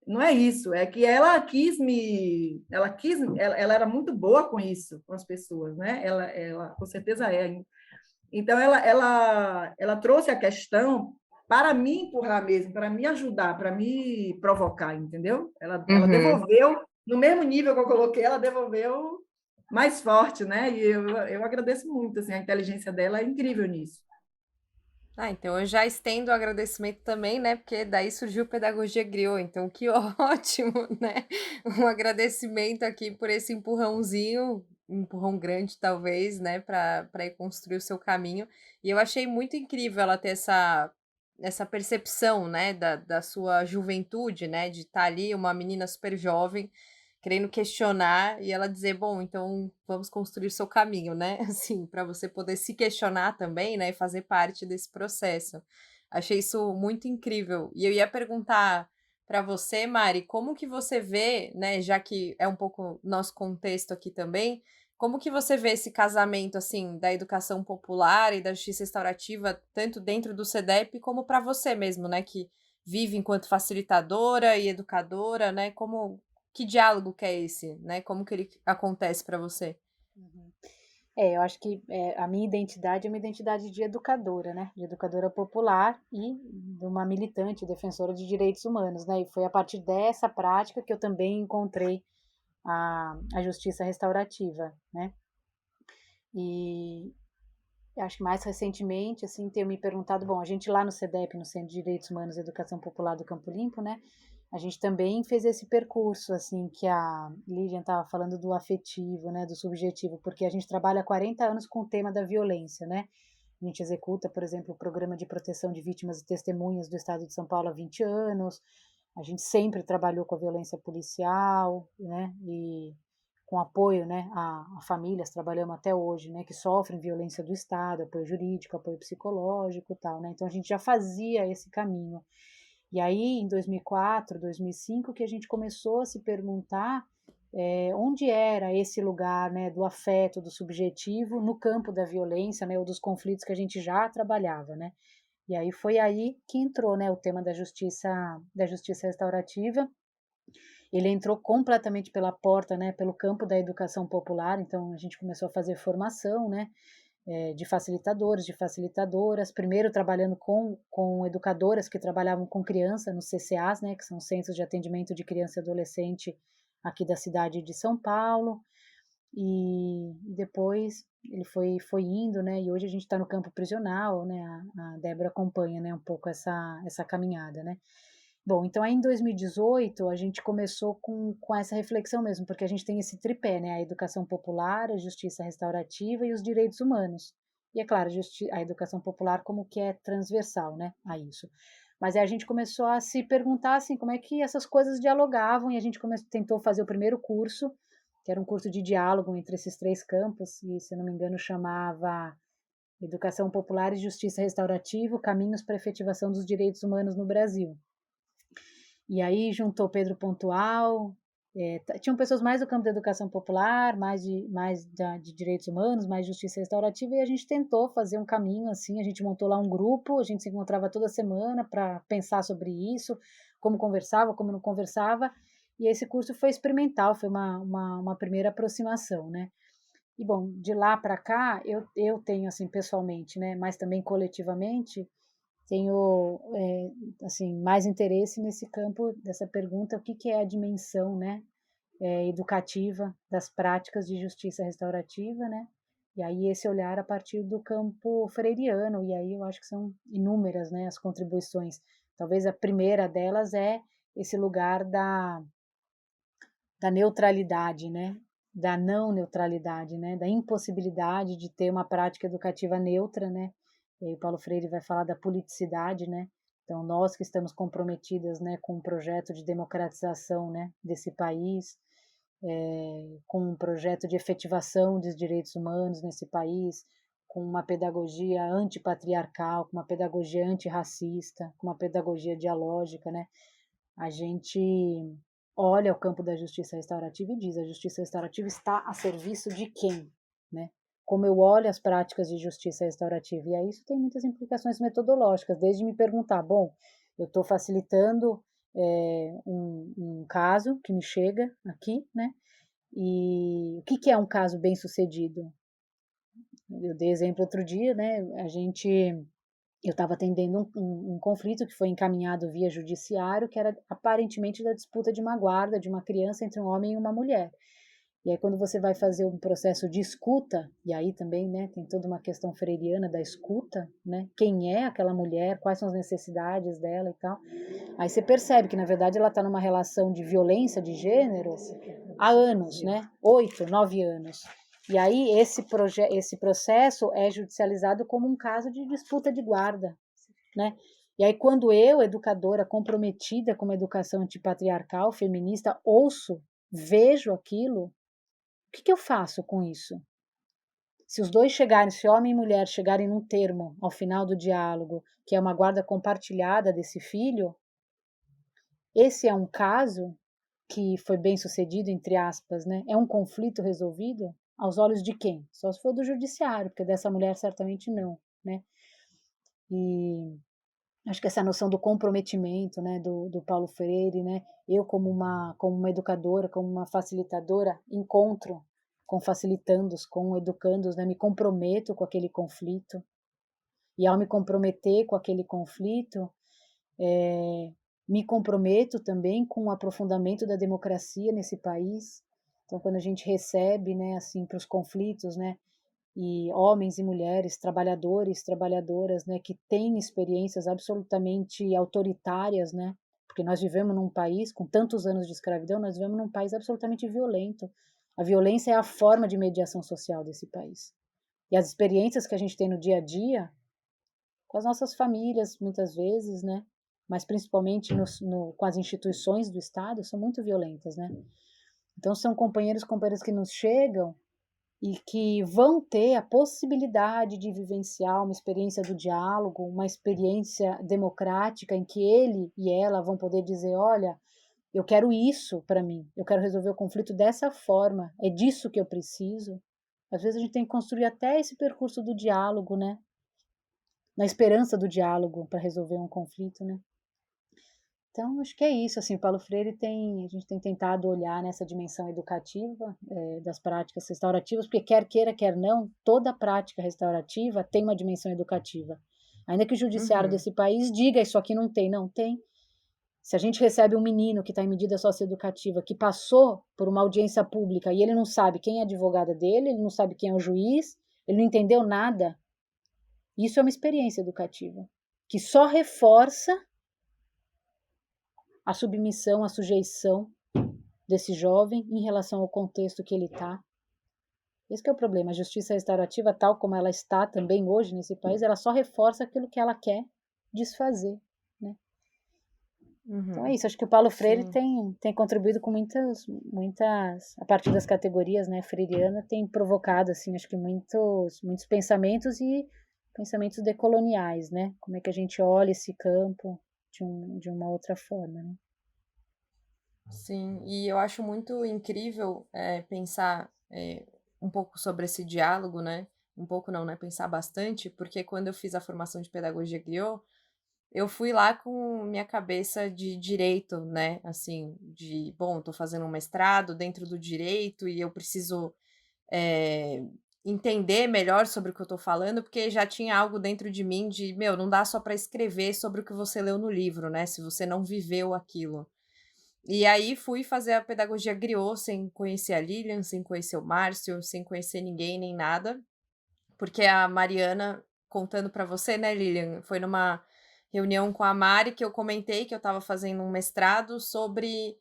Não é isso, é que ela era muito boa com isso, com as pessoas, né? Ela com certeza é. Então, ela trouxe a questão para me empurrar mesmo, para me ajudar, para me provocar, entendeu? Ela Uhum. devolveu, no mesmo nível que eu coloquei, ela devolveu mais forte, né? E eu agradeço muito, assim, a inteligência dela é incrível nisso. Ah, então eu já estendo o agradecimento também, né? Porque daí surgiu Pedagogia Griot, então que ótimo, né? Um agradecimento aqui por esse empurrãozinho, um empurrão grande talvez, né? Para ir construir o seu caminho. E eu achei muito incrível ela ter essa percepção, né? Da sua juventude, né? De estar ali, uma menina super jovem, querendo questionar e ela dizer, bom, então vamos construir seu caminho, né? Assim, para você poder se questionar também, né? E fazer parte desse processo. Achei isso muito incrível. E eu ia perguntar para você, Mari, como que você vê, né? Já que é um pouco nosso contexto aqui também, como que você vê esse casamento, assim, da educação popular e da justiça restaurativa, tanto dentro do CEDEP como para você mesmo, né? Que vive enquanto facilitadora e educadora, né? Que diálogo que é esse, né? Como que ele acontece para você? Uhum. Eu acho que a minha identidade é uma identidade de educadora, né? De educadora popular e de uma militante defensora de direitos humanos, né? E foi a partir dessa prática que eu também encontrei a justiça restaurativa, né? E acho que mais recentemente, assim, tenho me perguntado, bom, a gente lá no CEDEP, no Centro de Direitos Humanos e Educação Popular do Campo Limpo, né? A gente também fez esse percurso, assim, que a Lilian estava falando do afetivo, né, do subjetivo, porque a gente trabalha há 40 anos com o tema da violência, né? A gente executa, por exemplo, o Programa de Proteção de Vítimas e Testemunhas do Estado de São Paulo há 20 anos. A gente sempre trabalhou com a violência policial, né? E com apoio, né, a famílias, trabalhamos até hoje, né, que sofrem violência do Estado, apoio jurídico, apoio psicológico e tal, né? Então a gente já fazia esse caminho. E aí, em 2004, 2005, que a gente começou a se perguntar onde era esse lugar, né, do afeto, do subjetivo, no campo da violência, né, ou dos conflitos que a gente já trabalhava, né? E aí foi aí que entrou, né, o tema da justiça restaurativa. Ele entrou completamente pela porta, né, pelo campo da educação popular. Então a gente começou a fazer formação, né, de facilitadores, de facilitadoras, primeiro trabalhando com educadoras que trabalhavam com criança nos CCAs, né, que são Centros de Atendimento de Criança e Adolescente aqui da cidade de São Paulo, e depois ele foi indo, né, e hoje a gente está no campo prisional, né, a Débora acompanha, né, um pouco essa caminhada, né. Bom, então aí em 2018 a gente começou com essa reflexão mesmo, porque a gente tem esse tripé, né? A educação popular, a justiça restaurativa e os direitos humanos. E é claro, a educação popular como que é transversal, né, a isso. Mas aí a gente começou a se perguntar assim, como é que essas coisas dialogavam, e a gente tentou fazer o primeiro curso, que era um curso de diálogo entre esses três campos, e se eu não me engano chamava Educação Popular e Justiça Restaurativa, Caminhos para a Efetivação dos Direitos Humanos no Brasil. E aí juntou Pedro Pontual, tinham pessoas mais do campo da educação popular, mais de direitos humanos, mais justiça restaurativa, e a gente tentou fazer um caminho assim, a gente montou lá um grupo, a gente se encontrava toda semana para pensar sobre isso, como conversava, como não conversava, e esse curso foi experimental, foi uma primeira aproximação, né? E bom, de lá para cá, eu tenho assim pessoalmente, né, mas também coletivamente, tenho assim mais interesse nesse campo dessa pergunta, o que que é a dimensão, né, educativa das práticas de justiça restaurativa, né? E aí esse olhar a partir do campo freiriano, e aí eu acho que são inúmeras, né, as contribuições. Talvez a primeira delas é esse lugar da neutralidade, né? Da não neutralidade, né? Da impossibilidade de ter uma prática educativa neutra, né? E aí o Paulo Freire vai falar da politicidade, né? Então nós que estamos comprometidas, né, com um projeto de democratização, né, desse país, com um projeto de efetivação dos direitos humanos nesse país, com uma pedagogia antipatriarcal, com uma pedagogia antirracista, com uma pedagogia dialógica, né? A gente olha o campo da justiça restaurativa e diz: a justiça restaurativa está a serviço de quem, né? Como eu olho as práticas de justiça restaurativa, e aí isso tem muitas implicações metodológicas, desde me perguntar, bom, eu estou facilitando um caso que me chega aqui, né? E o que, que é um caso bem sucedido? Eu dei exemplo outro dia, né? Eu estava atendendo um conflito que foi encaminhado via judiciário, que era aparentemente da disputa de uma guarda de uma criança entre um homem e uma mulher. E aí quando você vai fazer um processo de escuta, e aí também, né, tem toda uma questão freiriana da escuta, né? Quem é aquela mulher, quais são as necessidades dela e tal. Aí você percebe que, na verdade, ela está numa relação de violência de gênero há anos, né? 8, 9 anos. E aí esse processo é judicializado como um caso de disputa de guarda, né? E aí quando eu, educadora comprometida com uma educação antipatriarcal, feminista, ouço, vejo aquilo, o que, que eu faço com isso? Se os dois chegarem, se homem e mulher chegarem num termo ao final do diálogo, que é uma guarda compartilhada desse filho, esse é um caso que foi bem sucedido, entre aspas, né? É um conflito resolvido aos olhos de quem? Só se for do judiciário, porque dessa mulher certamente não, né? E acho que essa noção do comprometimento, né, do Paulo Freire, né? Eu como uma educadora, como uma facilitadora, encontro com facilitandos, com educandos, né? Me comprometo com aquele conflito. E ao me comprometer com aquele conflito, me comprometo também com o aprofundamento da democracia nesse país. Então, quando a gente recebe, né, assim, para os conflitos, né, e homens e mulheres, trabalhadores, trabalhadoras, né, que têm experiências absolutamente autoritárias, né, porque nós vivemos num país com tantos anos de escravidão, nós vivemos num país absolutamente violento. A violência é a forma de mediação social desse país. E as experiências que a gente tem no dia a dia, com as nossas famílias, muitas vezes, né, mas principalmente com as instituições do Estado, são muito violentas, né. Então, são companheiros e companheiras que nos chegam e que vão ter a possibilidade de vivenciar uma experiência do diálogo, uma experiência democrática em que ele e ela vão poder dizer, olha, eu quero isso para mim, eu quero resolver o conflito dessa forma, é disso que eu preciso. Às vezes a gente tem que construir até esse percurso do diálogo, né? Na esperança do diálogo para resolver um conflito, né? Então, acho que é isso, assim, o Paulo Freire a gente tem tentado olhar nessa dimensão educativa das práticas restaurativas, porque quer queira, quer não, toda prática restaurativa tem uma dimensão educativa. Ainda que o judiciário desse país diga isso aqui não tem, não tem. Se a gente recebe um menino que está em medida socioeducativa, que passou por uma audiência pública e ele não sabe quem é a advogada dele, ele não sabe quem é o juiz, ele não entendeu nada, isso é uma experiência educativa, que só reforça a submissão, a sujeição desse jovem em relação ao contexto que ele está. Esse que é o problema. A justiça restaurativa, tal como ela está também hoje nesse país, ela só reforça aquilo que ela quer desfazer, né? Então é isso. Acho que o Paulo Freire tem contribuído com muitas, a partir das categorias, né, freiriana, tem provocado, assim, acho que muitos pensamentos e pensamentos decoloniais, né? Como é que a gente olha esse campo de uma outra forma, né? Sim, e eu acho muito incrível pensar um pouco sobre esse diálogo, né? Um pouco não, né? Pensar bastante, porque quando eu fiz a formação de pedagogia griot, eu fui lá com minha cabeça de direito, né? Assim, tô fazendo um mestrado dentro do direito e eu preciso entender melhor sobre o que eu tô falando, porque já tinha algo dentro de mim de, não dá só para escrever sobre o que você leu no livro, né? Se você não viveu aquilo. E aí fui fazer a pedagogia griot sem conhecer a Lilian, sem conhecer o Márcio, sem conhecer ninguém nem nada, porque a Mariana, contando para você, né, Lilian, foi numa reunião com a Mari que eu comentei que eu estava fazendo um mestrado sobre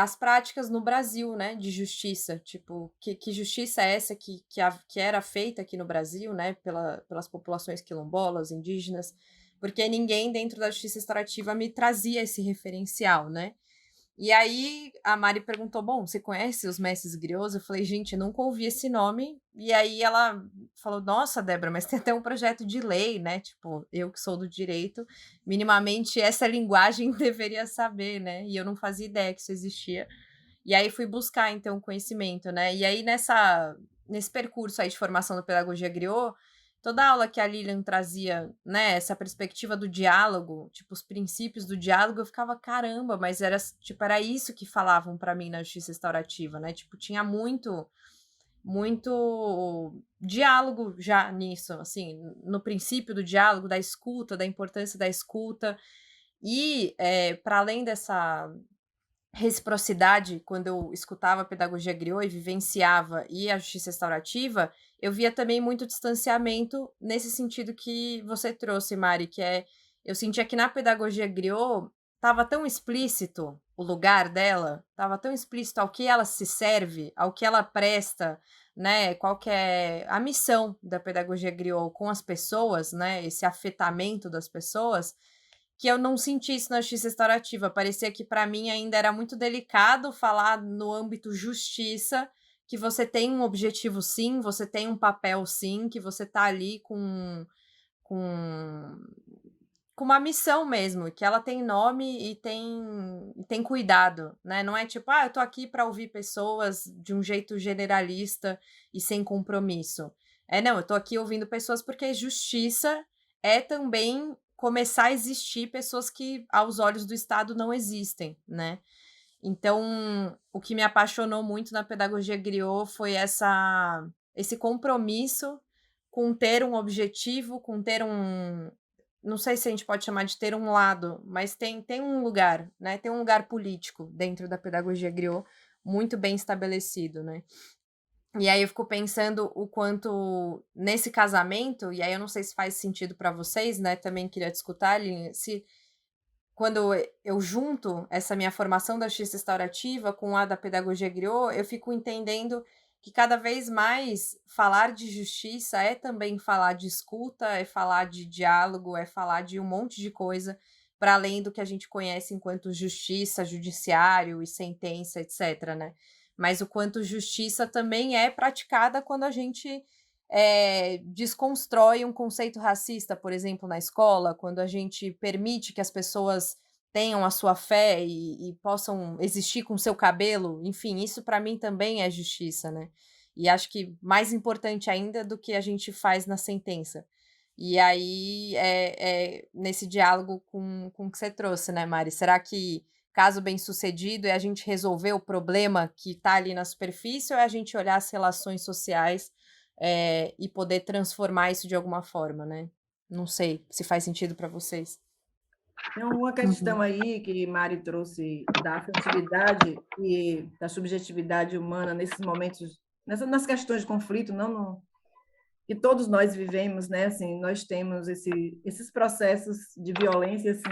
as práticas no Brasil, né, de justiça, tipo, que justiça é essa que era feita aqui no Brasil, né, pelas populações quilombolas, indígenas, porque ninguém dentro da justiça restaurativa me trazia esse referencial, né. E aí a Mari perguntou, bom, você conhece os mestres griots? Eu falei, gente, eu nunca ouvi esse nome. E aí ela falou, nossa, Débora, mas tem até um projeto de lei, né? Tipo, eu que sou do direito, minimamente essa linguagem deveria saber, né? E eu não fazia ideia que isso existia. E aí fui buscar, então, conhecimento, né? E aí nesse percurso aí de formação da pedagogia griot, toda aula que a Lilian trazia, né, essa perspectiva do diálogo, tipo, os princípios do diálogo, eu ficava, caramba, mas era isso que falavam para mim na justiça restaurativa, né? Tipo, tinha muito diálogo já nisso, assim, no princípio do diálogo, da escuta, da importância da escuta. E, para além dessa reciprocidade, quando eu escutava a pedagogia griot e vivenciava e a justiça restaurativa, eu via também muito distanciamento nesse sentido que você trouxe, Mari, que eu sentia que na pedagogia griot estava tão explícito o lugar dela, estava tão explícito ao que ela se serve, ao que ela presta, né, qual que é a missão da pedagogia griot com as pessoas, né, esse afetamento das pessoas, que eu não senti isso na justiça restaurativa. Parecia que para mim ainda era muito delicado falar no âmbito justiça, que você tem um objetivo sim, você tem um papel sim, que você tá ali com uma missão mesmo, que ela tem nome e tem cuidado, né? Não é tipo, eu tô aqui para ouvir pessoas de um jeito generalista e sem compromisso. Não, eu tô aqui ouvindo pessoas porque justiça é também começar a existir pessoas que, aos olhos do Estado, não existem, né? Então, o que me apaixonou muito na pedagogia griot foi esse compromisso com ter um objetivo, com ter não sei se a gente pode chamar de ter um lado, mas tem um lugar, né? Tem um lugar político dentro da pedagogia griot muito bem estabelecido, né? E aí eu fico pensando o quanto nesse casamento, e aí eu não sei se faz sentido para vocês, né? Também queria te escutar, Aline, se quando eu junto essa minha formação da justiça restaurativa com a da pedagogia griot, eu fico entendendo que cada vez mais falar de justiça é também falar de escuta, é falar de diálogo, é falar de um monte de coisa para além do que a gente conhece enquanto justiça, judiciário e sentença, etc, né? Mas o quanto justiça também é praticada quando a gente desconstrói um conceito racista, por exemplo, na escola, quando a gente permite que as pessoas tenham a sua fé e possam existir com o seu cabelo, enfim, isso para mim também é justiça, né? E acho que mais importante ainda do que a gente faz na sentença. E aí, nesse diálogo com o que você trouxe, né, Mari? Será que caso bem-sucedido é a gente resolver o problema que está ali na superfície ou é a gente olhar as relações sociais e poder transformar isso de alguma forma, né? Não sei se faz sentido para vocês. Tem uma questão aí que Mari trouxe da afetividade e da subjetividade humana nesses momentos, nas questões de conflito, que todos nós vivemos, né? Assim, nós temos esses processos de violência, assim,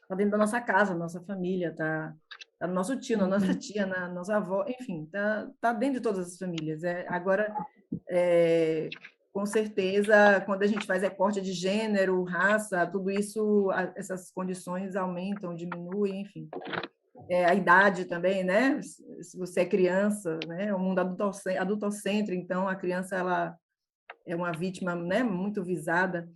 tá dentro da nossa casa, da nossa família, tá no nosso tio, na nossa tia, na nossa avó, enfim, tá dentro de todas as famílias. Agora, com certeza, quando a gente faz recorte de gênero, raça, tudo isso, essas condições aumentam, diminuem, enfim. A idade também, né? Se você é criança, né? O mundo adultocêntrico, então a criança ela é uma vítima, né? Muito visada.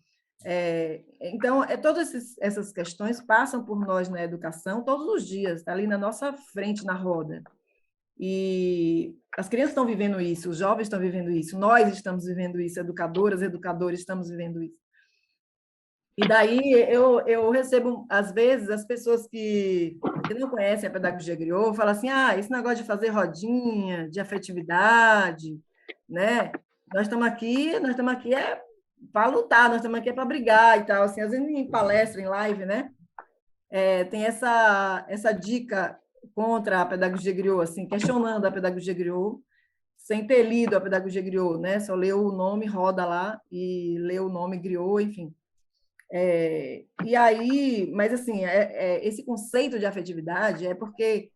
Então, todas essas questões passam por nós na educação todos os dias, tá ali na nossa frente, na roda. E as crianças estão vivendo isso, os jovens estão vivendo isso, nós estamos vivendo isso, educadoras, educadores estamos vivendo isso. E daí eu recebo, às vezes, as pessoas que não conhecem a pedagogia griot falam assim, esse negócio de fazer rodinha, de afetividade, né? Nós estamos aqui para lutar, nós estamos aqui para brigar e tal. Assim, às vezes em palestra, em live, né? Tem essa dica contra a pedagogia griot, assim, questionando a pedagogia griot, sem ter lido a pedagogia griot, né? Só leu o nome, roda lá e lê o nome griot, enfim. E aí, mas assim, esse conceito de afetividade é porque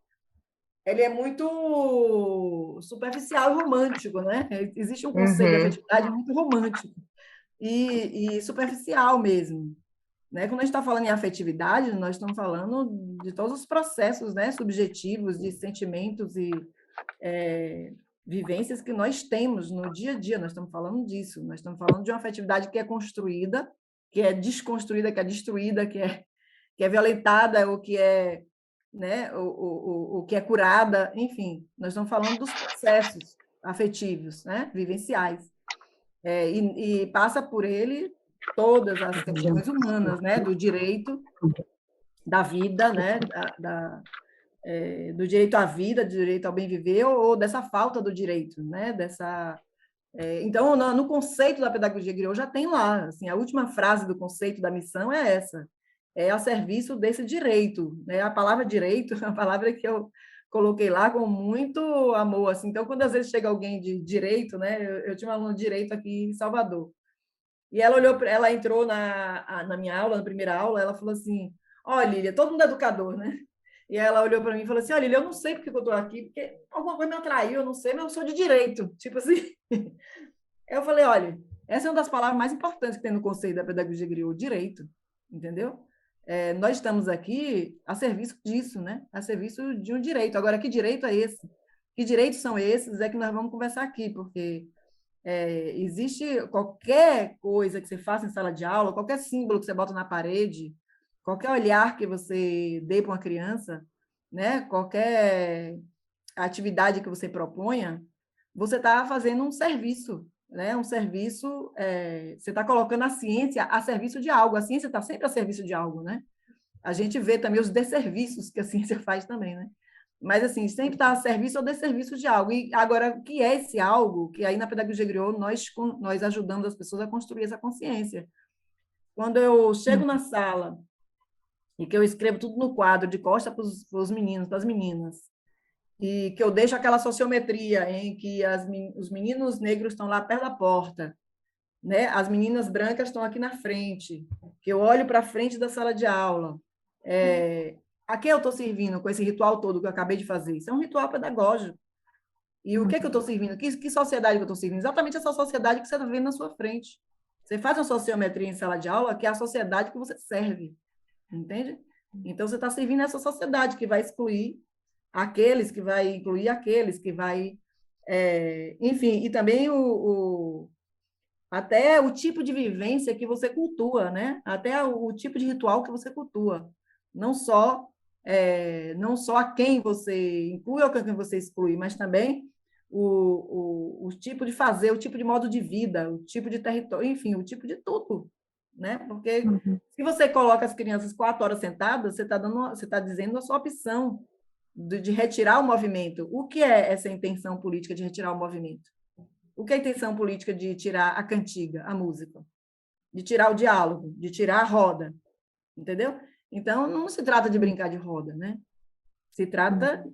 ele é muito superficial e romântico, né? Existe um conceito de afetividade muito romântico e superficial mesmo. Né? Quando a gente está falando em afetividade, nós estamos falando de todos os processos, né, subjetivos, de sentimentos e vivências que nós temos no dia a dia. Nós estamos falando disso. Nós estamos falando de uma afetividade que é construída, que é desconstruída, que é destruída, que é violentada, ou que é, né, o que é curada. Enfim, nós estamos falando dos processos afetivos, né, vivenciais. E passa por ele todas as questões humanas, né, do direito, da vida, né, do direito à vida, do direito ao bem viver, ou dessa falta do direito, né, então, no conceito da pedagogia griot já tem lá, assim, a última frase do conceito da missão é essa, a serviço desse direito, né, a palavra direito é uma palavra que eu coloquei lá com muito amor, assim. Então, quando às vezes chega alguém de direito, né, eu tinha uma aluna de direito aqui em Salvador, e ela entrou na minha aula, na primeira aula, ela falou assim, Lília, todo mundo é educador, né? E ela olhou para mim e falou assim, Lília, eu não sei porque eu estou aqui, porque alguma coisa me atraiu, eu não sei, mas eu sou de direito, tipo assim. Eu falei, olha, essa é uma das palavras mais importantes que tem no conceito da pedagogia griot, direito, entendeu? Nós estamos aqui a serviço disso, né? A serviço de um direito. Agora, que direito é esse? Que direitos são esses? É que nós vamos conversar aqui, porque existe qualquer coisa que você faça em sala de aula, qualquer símbolo que você bota na parede, qualquer olhar que você dê para uma criança, né? Qualquer atividade que você proponha, você está fazendo um serviço, né? Um serviço, você está colocando a ciência a serviço de algo, a ciência está sempre a serviço de algo, né? A gente vê também os desserviços que a ciência faz também, né? Mas, assim, sempre está a serviço ou desserviço de algo. E agora, o que é esse algo? Que aí na Pedagogia Griot nós ajudamos as pessoas a construir essa consciência. Quando eu chego na sala e que eu escrevo tudo no quadro, de costa para os meninos, para as meninas, e que eu deixo aquela sociometria em que os meninos negros estão lá perto da porta, né? As meninas brancas estão aqui na frente, que eu olho para a frente da sala de aula. A quem eu estou servindo com esse ritual todo que eu acabei de fazer? Isso é um ritual pedagógico. E o que é que eu estou servindo? Que sociedade que eu estou servindo? Exatamente essa sociedade que você está vendo na sua frente. Você faz uma sociometria em sala de aula, que é a sociedade que você serve, entende? Então, você está servindo essa sociedade que vai excluir aqueles, que vai incluir aqueles, que vai... enfim, e também até o tipo de vivência que você cultua, né? Até o tipo de ritual que você cultua. Não só a quem você inclui ou a quem você exclui, mas também o tipo de fazer, o tipo de modo de vida, o tipo de território, enfim, o tipo de tudo, né? Porque se você coloca as crianças 4 horas sentadas, você está dizendo a sua opção de retirar o movimento. O que é essa intenção política de retirar o movimento? O que é a intenção política de tirar a cantiga, a música? De tirar o diálogo, de tirar a roda, entendeu? Então, não se trata de brincar de roda, né? Se trata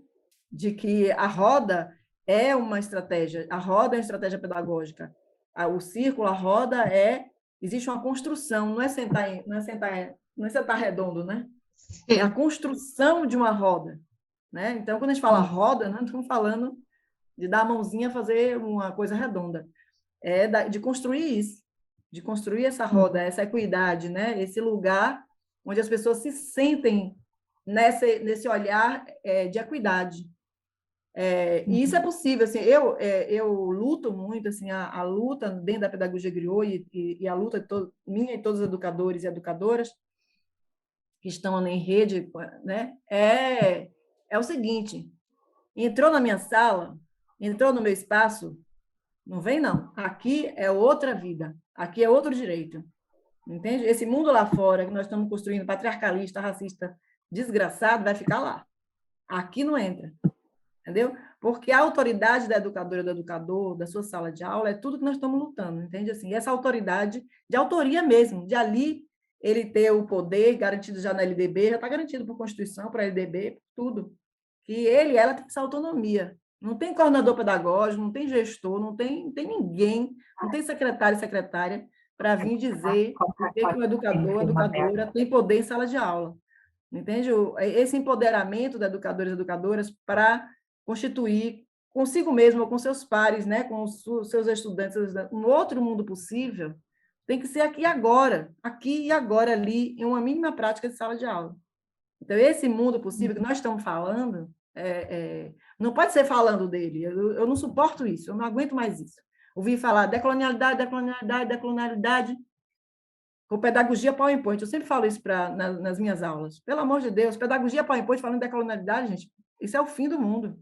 de que a roda é uma estratégia, a roda é uma estratégia pedagógica. O círculo, a roda existe uma construção, não é sentar redondo, né? É a construção de uma roda, né? Então, quando a gente fala roda, não estamos falando de dar a mãozinha a fazer uma coisa redonda, de construir isso, de construir essa roda, essa equidade, né? Esse lugar onde as pessoas se sentem nesse olhar de equidade. E isso é possível. Assim, eu luto muito, assim, a luta dentro da Pedagogia Griot e a luta minha e todos os educadores e educadoras que estão em rede, né? É o seguinte: entrou na minha sala, entrou no meu espaço, não vem não. Aqui é outra vida, aqui é outro direito. Entende? Esse mundo lá fora que nós estamos construindo, patriarcalista, racista, desgraçado, vai ficar lá. Aqui não entra. Entendeu? Porque a autoridade da educadora, do educador, da sua sala de aula, é tudo que nós estamos lutando, entende? Assim, essa autoridade de autoria mesmo, de ali ele ter o poder garantido já na LDB, já está garantido por Constituição, para a LDB, tudo. Que ela tem essa autonomia. Não tem coordenador pedagógico, não tem gestor, não tem ninguém, não tem secretário e secretária para vir dizer o que o educador, a educadora tem poder em sala de aula. Entende? Esse empoderamento da educadores e educadoras para constituir consigo mesmo ou com seus pares, né, com os seus estudantes, um outro mundo possível, tem que ser aqui e agora, ali, em uma mínima prática de sala de aula. Então, esse mundo possível que nós estamos falando, não pode ser falando dele. Eu não suporto isso, eu não aguento mais isso. Ouvi falar decolonialidade, com pedagogia PowerPoint. Eu sempre falo isso nas minhas aulas. Pelo amor de Deus, pedagogia PowerPoint falando de decolonialidade, gente, isso é o fim do mundo,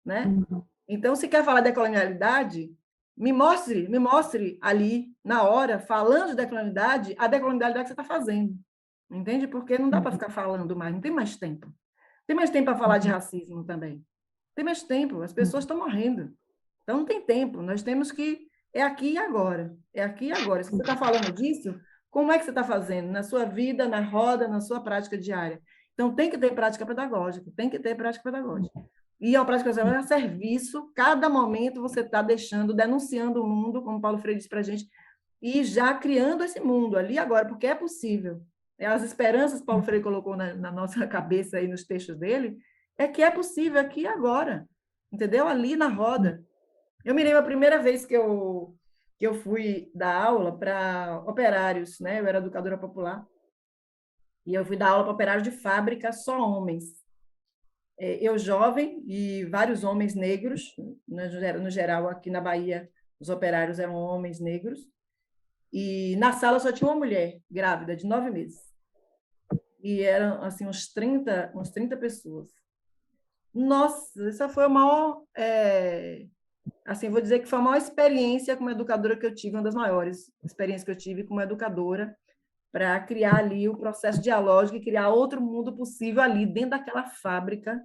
né? Então, se quer falar de decolonialidade, me mostre ali, na hora, falando de decolonialidade, a decolonialidade que você está fazendo. Entende? Porque não dá para ficar falando mais, não tem mais tempo. Tem mais tempo para falar de racismo também. Tem mais tempo, as pessoas estão morrendo. Então, não tem tempo, nós temos que... É aqui e agora. É aqui e agora. Se você está falando disso, como é que você está fazendo? Na sua vida, na roda, na sua prática diária. Então, tem que ter prática pedagógica, tem que ter prática pedagógica. E a prática pedagógica é serviço, cada momento você está denunciando o mundo, como Paulo Freire disse para a gente, e já criando esse mundo ali agora, porque é possível. As esperanças que Paulo Freire colocou na nossa cabeça aí nos textos dele, é que é possível aqui e agora, entendeu? Ali na roda. Eu me lembro a primeira vez que eu fui dar aula para operários, né? Eu era educadora popular, e eu fui dar aula para operários de fábrica, só homens. Eu jovem e vários homens negros, no geral, aqui na Bahia, os operários eram homens negros, e na sala só tinha uma mulher grávida, de 9 meses. E eram, assim, uns 30 pessoas. Nossa, essa foi a maior... assim, vou dizer que foi a maior experiência como educadora que eu tive, uma das maiores experiências que eu tive como educadora, para criar ali o processo dialógico e criar outro mundo possível ali, dentro daquela fábrica,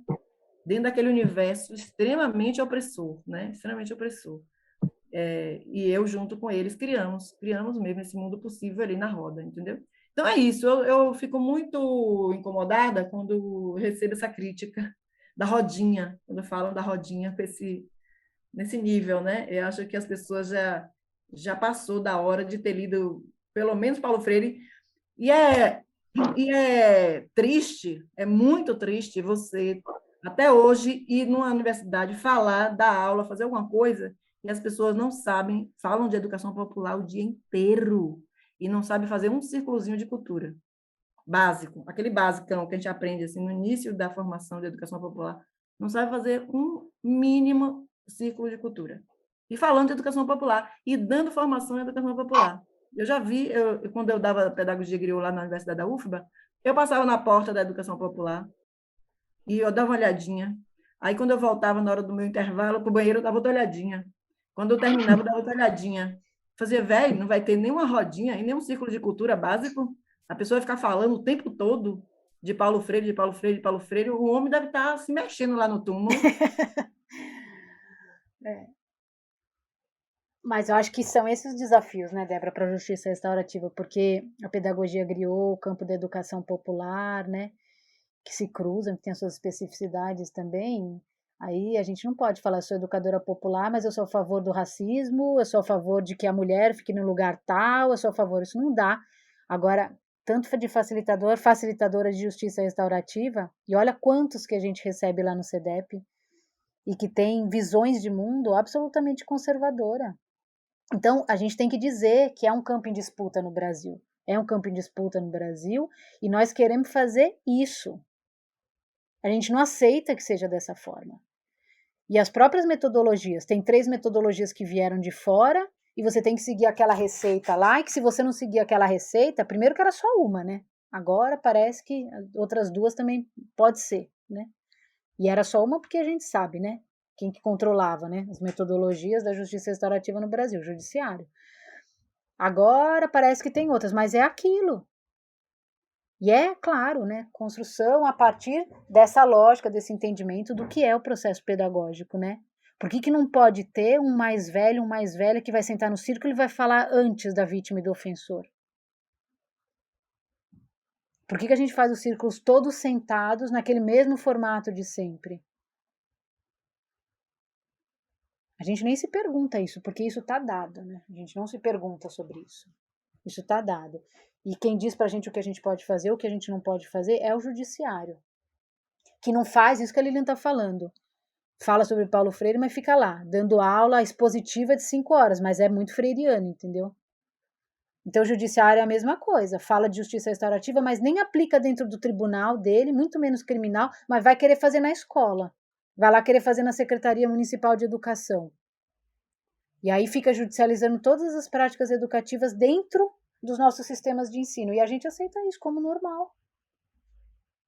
dentro daquele universo extremamente opressor, né? Extremamente opressor. E eu, junto com eles, criamos mesmo esse mundo possível ali na roda, entendeu? Então é isso, eu fico muito incomodada quando recebo essa crítica da rodinha, quando falam da rodinha nesse nível, né? Eu acho que as pessoas já passou da hora de ter lido, pelo menos Paulo Freire, e é triste, é muito triste você, até hoje, ir numa universidade falar, dar aula, fazer alguma coisa, e as pessoas não sabem, falam de educação popular o dia inteiro, e não sabem fazer um círculozinho de cultura básico, aquele basicão que a gente aprende assim, no início da formação de educação popular, não sabe fazer um mínimo círculo de cultura. E falando de educação popular, e dando formação em educação popular. Eu já vi, quando eu dava pedagogia griot lá na Universidade da UFBA, eu passava na porta da educação popular e eu dava uma olhadinha. Aí, quando eu voltava na hora do meu intervalo para o banheiro, eu dava outra olhadinha. Quando eu terminava, eu dava outra olhadinha. Fazia, velho, não vai ter nenhuma rodinha e nenhum círculo de cultura básico. A pessoa vai ficar falando o tempo todo de Paulo Freire, de Paulo Freire, de Paulo Freire. O homem deve estar se mexendo lá no túmulo. Mas eu acho que são esses desafios, né, Débora, para a justiça restaurativa, porque a pedagogia griot, o campo da educação popular, né, que se cruzam, que tem as suas especificidades também. Aí a gente não pode falar, eu sou educadora popular, mas eu sou a favor do racismo, eu sou a favor de que a mulher fique no lugar tal, eu sou a favor, isso não dá. Agora, tanto de facilitadora de justiça restaurativa, e olha quantos que a gente recebe lá no CEDEP, e que tem visões de mundo absolutamente conservadora. Então, a gente tem que dizer que é um campo em disputa no Brasil. É um campo em disputa no Brasil, e nós queremos fazer isso. A gente não aceita que seja dessa forma. E as próprias metodologias, tem 3 metodologias que vieram de fora, e você tem que seguir aquela receita lá, e que se você não seguir aquela receita, primeiro que era só uma, né? Agora parece que outras 2 também pode ser, né? E era só uma porque a gente sabe, né? Quem que controlava, né? As metodologias da justiça restaurativa no Brasil, o judiciário. Agora parece que tem outras, mas é aquilo. E é, claro, né, construção a partir dessa lógica, desse entendimento do que é o processo pedagógico, né? Por que não pode ter um mais velho, uma mais velha que vai sentar no círculo e vai falar antes da vítima e do ofensor? Por que a gente faz os círculos todos sentados naquele mesmo formato de sempre? A gente nem se pergunta isso, porque isso está dado, né? A gente não se pergunta sobre isso. Isso está dado. E quem diz para a gente o que a gente pode fazer, o que a gente não pode fazer, é o judiciário. Que não faz isso que a Lilian está falando. Fala sobre Paulo Freire, mas fica lá, dando aula expositiva de 5 horas, mas é muito freiriano, entendeu? Então o judiciário é a mesma coisa. Fala de justiça restaurativa, mas nem aplica dentro do tribunal dele, muito menos criminal, mas vai querer fazer na escola. Vai lá querer fazer na Secretaria Municipal de Educação. E aí fica judicializando todas as práticas educativas dentro dos nossos sistemas de ensino. E a gente aceita isso como normal.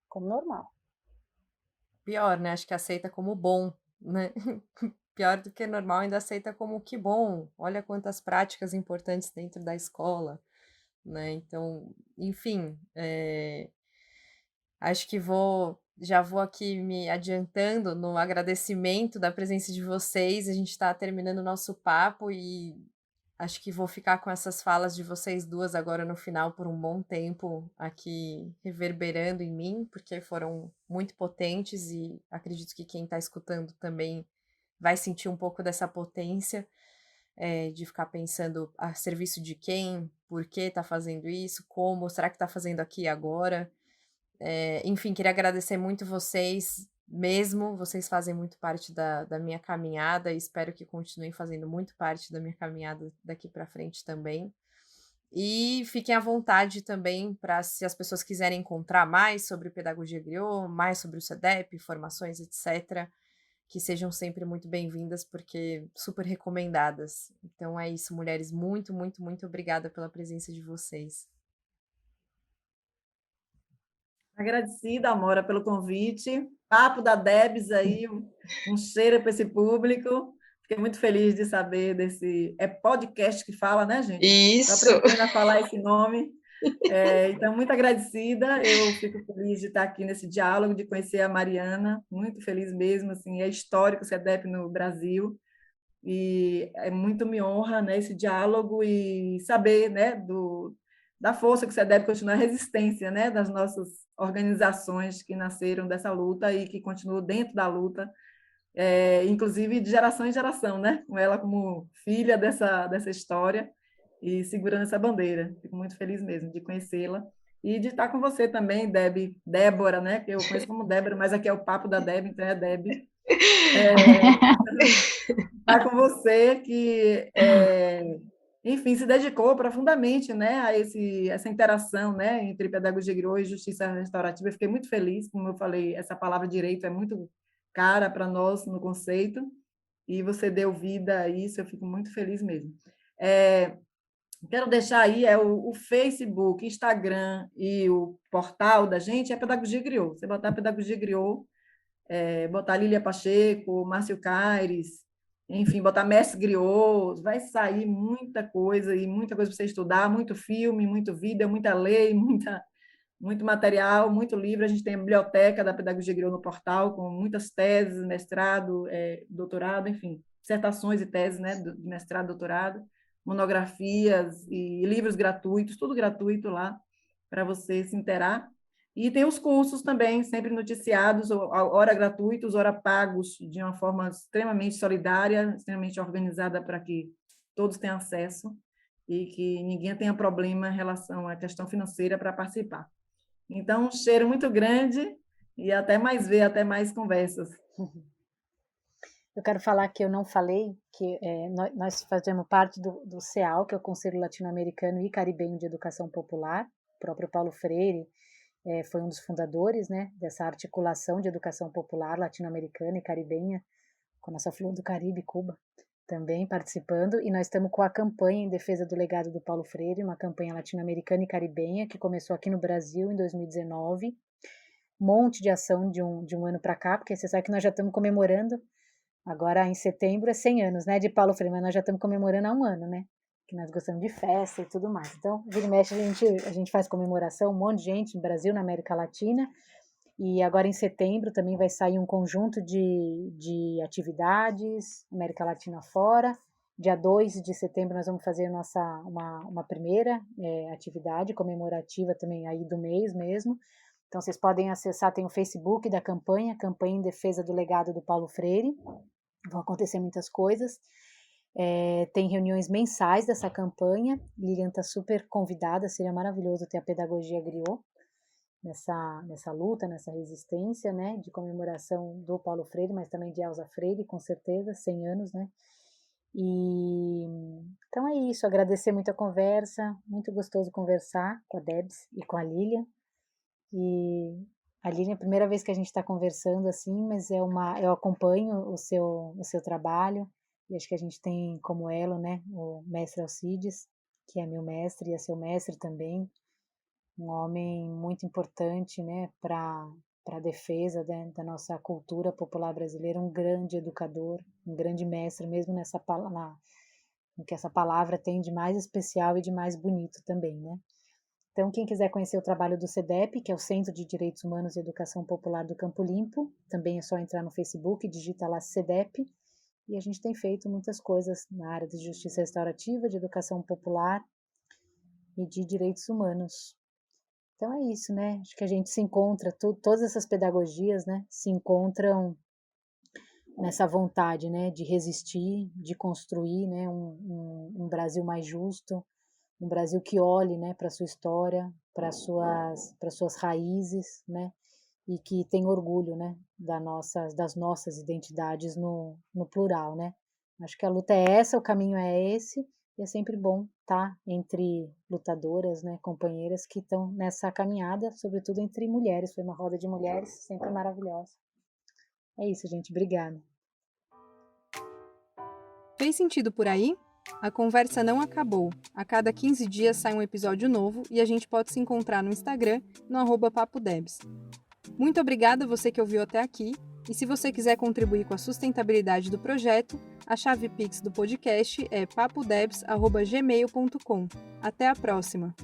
Como normal. Pior, né? Acho que aceita como bom, né? Pior do que normal, ainda aceita como que bom. Olha quantas práticas importantes dentro da escola, né? Então, enfim, acho que já vou aqui me adiantando no agradecimento da presença de vocês. A gente está terminando o nosso papo e acho que vou ficar com essas falas de vocês duas agora no final por um bom tempo aqui reverberando em mim, porque foram muito potentes e acredito que quem está escutando também vai sentir um pouco dessa potência, de ficar pensando a serviço de quem, por que está fazendo isso, como, será que está fazendo aqui e agora? Enfim, queria agradecer muito vocês mesmo, vocês fazem muito parte da minha caminhada e espero que continuem fazendo muito parte da minha caminhada daqui para frente também. E fiquem à vontade também para, se as pessoas quiserem encontrar mais sobre pedagogia griot, mais sobre o CEDEP, informações, etc., que sejam sempre muito bem-vindas, porque super recomendadas. Então é isso, mulheres, muito, muito, muito obrigada pela presença de vocês. Agradecida, Amora, pelo convite. Papo da Debs aí, um cheiro para esse público. Fiquei muito feliz de saber desse... É podcast que fala, né, gente? Isso! Estou aprendendo a falar esse nome. Então, muito agradecida, eu fico feliz de estar aqui nesse diálogo, de conhecer a Mariana, muito feliz mesmo, assim, é histórico o CEDEP no Brasil, e é muito me honra, né, esse diálogo e saber, né, da força que o CEDEP continua, a resistência, né, das nossas organizações que nasceram dessa luta e que continuam dentro da luta, inclusive de geração em geração, né, com ela como filha dessa história, e segurando essa bandeira. Fico muito feliz mesmo de conhecê-la e de estar com você também, Débora, né? Que eu conheço como Débora, mas aqui é o papo da Deb, então é Deb. Estar com você que, enfim, se dedicou profundamente, né, a essa interação, né, entre pedagogia griot e justiça restaurativa. Eu fiquei muito feliz, como eu falei, essa palavra direito é muito cara para nós no conceito, e você deu vida a isso, eu fico muito feliz mesmo. Quero deixar aí o Facebook, Instagram e o portal da gente é Pedagogia Griot. Você botar Pedagogia Griot, botar Lília Pacheco, Márcio Caires, enfim, botar Mestre Griot, vai sair muita coisa e muita coisa para você estudar, muito filme, muito vídeo, muita lei, muito material, muito livro. A gente tem a biblioteca da Pedagogia Griot no portal, com muitas teses, mestrado, doutorado, enfim, dissertações e teses, né, de mestrado, doutorado, monografias e livros gratuitos, tudo gratuito lá, para você se inteirar. E tem os cursos também, sempre noticiados, ora gratuitos, ora pagos, de uma forma extremamente solidária, extremamente organizada para que todos tenham acesso e que ninguém tenha problema em relação à questão financeira para participar. Então, um cheiro muito grande e até mais ver, até mais conversas. Eu quero falar que eu não falei que nós fazemos parte do CEAL, que é o Conselho Latino-Americano e Caribenho de Educação Popular. O próprio Paulo Freire foi um dos fundadores, né, dessa articulação de educação popular latino-americana e caribenha, com a nossa Flor do Caribe, Cuba, também participando. E nós estamos com a campanha em defesa do legado do Paulo Freire, uma campanha latino-americana e caribenha que começou aqui no Brasil em 2019. Monte de ação de um ano para cá, porque você sabe que nós já estamos comemorando. Agora, em setembro, é 100 anos, né, de Paulo Freire, mas nós já estamos comemorando há um ano, né, que nós gostamos de festa e tudo mais. Então, vira e mexe, a gente faz comemoração, um monte de gente no Brasil, na América Latina, e agora em setembro também vai sair um conjunto de atividades, América Latina fora. Dia 2 de setembro nós vamos fazer uma primeira atividade comemorativa também aí do mês mesmo. Então, vocês podem acessar, tem o Facebook da campanha em defesa do legado do Paulo Freire. Vão acontecer muitas coisas. Tem reuniões mensais dessa campanha. Lilian está super convidada, seria maravilhoso ter a Pedagogia Griot nessa luta, nessa resistência, né, de comemoração do Paulo Freire, mas também de Elza Freire, com certeza, 100 anos, né. Então é isso, agradecer muito a conversa, muito gostoso conversar com a Debs e com a Lilian. E a Lilian é a primeira vez que a gente está conversando assim, mas eu acompanho o seu trabalho, e acho que a gente tem como elo, né, o mestre Alcides, que é meu mestre e é seu mestre também, um homem muito importante, né, para a defesa, né, da nossa cultura popular brasileira, um grande educador, um grande mestre, mesmo no que essa palavra tem de mais especial e de mais bonito também, né. Então, quem quiser conhecer o trabalho do CEDEP, que é o Centro de Direitos Humanos e Educação Popular do Campo Limpo, também é só entrar no Facebook, digita lá CEDEP, e a gente tem feito muitas coisas na área de justiça restaurativa, de educação popular e de direitos humanos. Então é isso, né? Acho que a gente se encontra, todas essas pedagogias, né, se encontram nessa vontade, né, de resistir, de construir, né, um Brasil mais justo, um Brasil que olhe, né, para a sua história, para suas raízes, né, e que tem orgulho, né, das nossas identidades no plural, né. Acho que a luta é essa, o caminho é esse, e é sempre bom estar entre lutadoras, né, companheiras que estão nessa caminhada, sobretudo entre mulheres. Foi uma roda de mulheres sempre maravilhosa. É isso, gente. Obrigada. Fez sentido por aí? A conversa não acabou. A cada 15 dias sai um episódio novo e a gente pode se encontrar no Instagram, no @papodebs. Muito obrigada a você que ouviu até aqui. E se você quiser contribuir com a sustentabilidade do projeto, a chave Pix do podcast é papodebs@gmail.com. Até a próxima!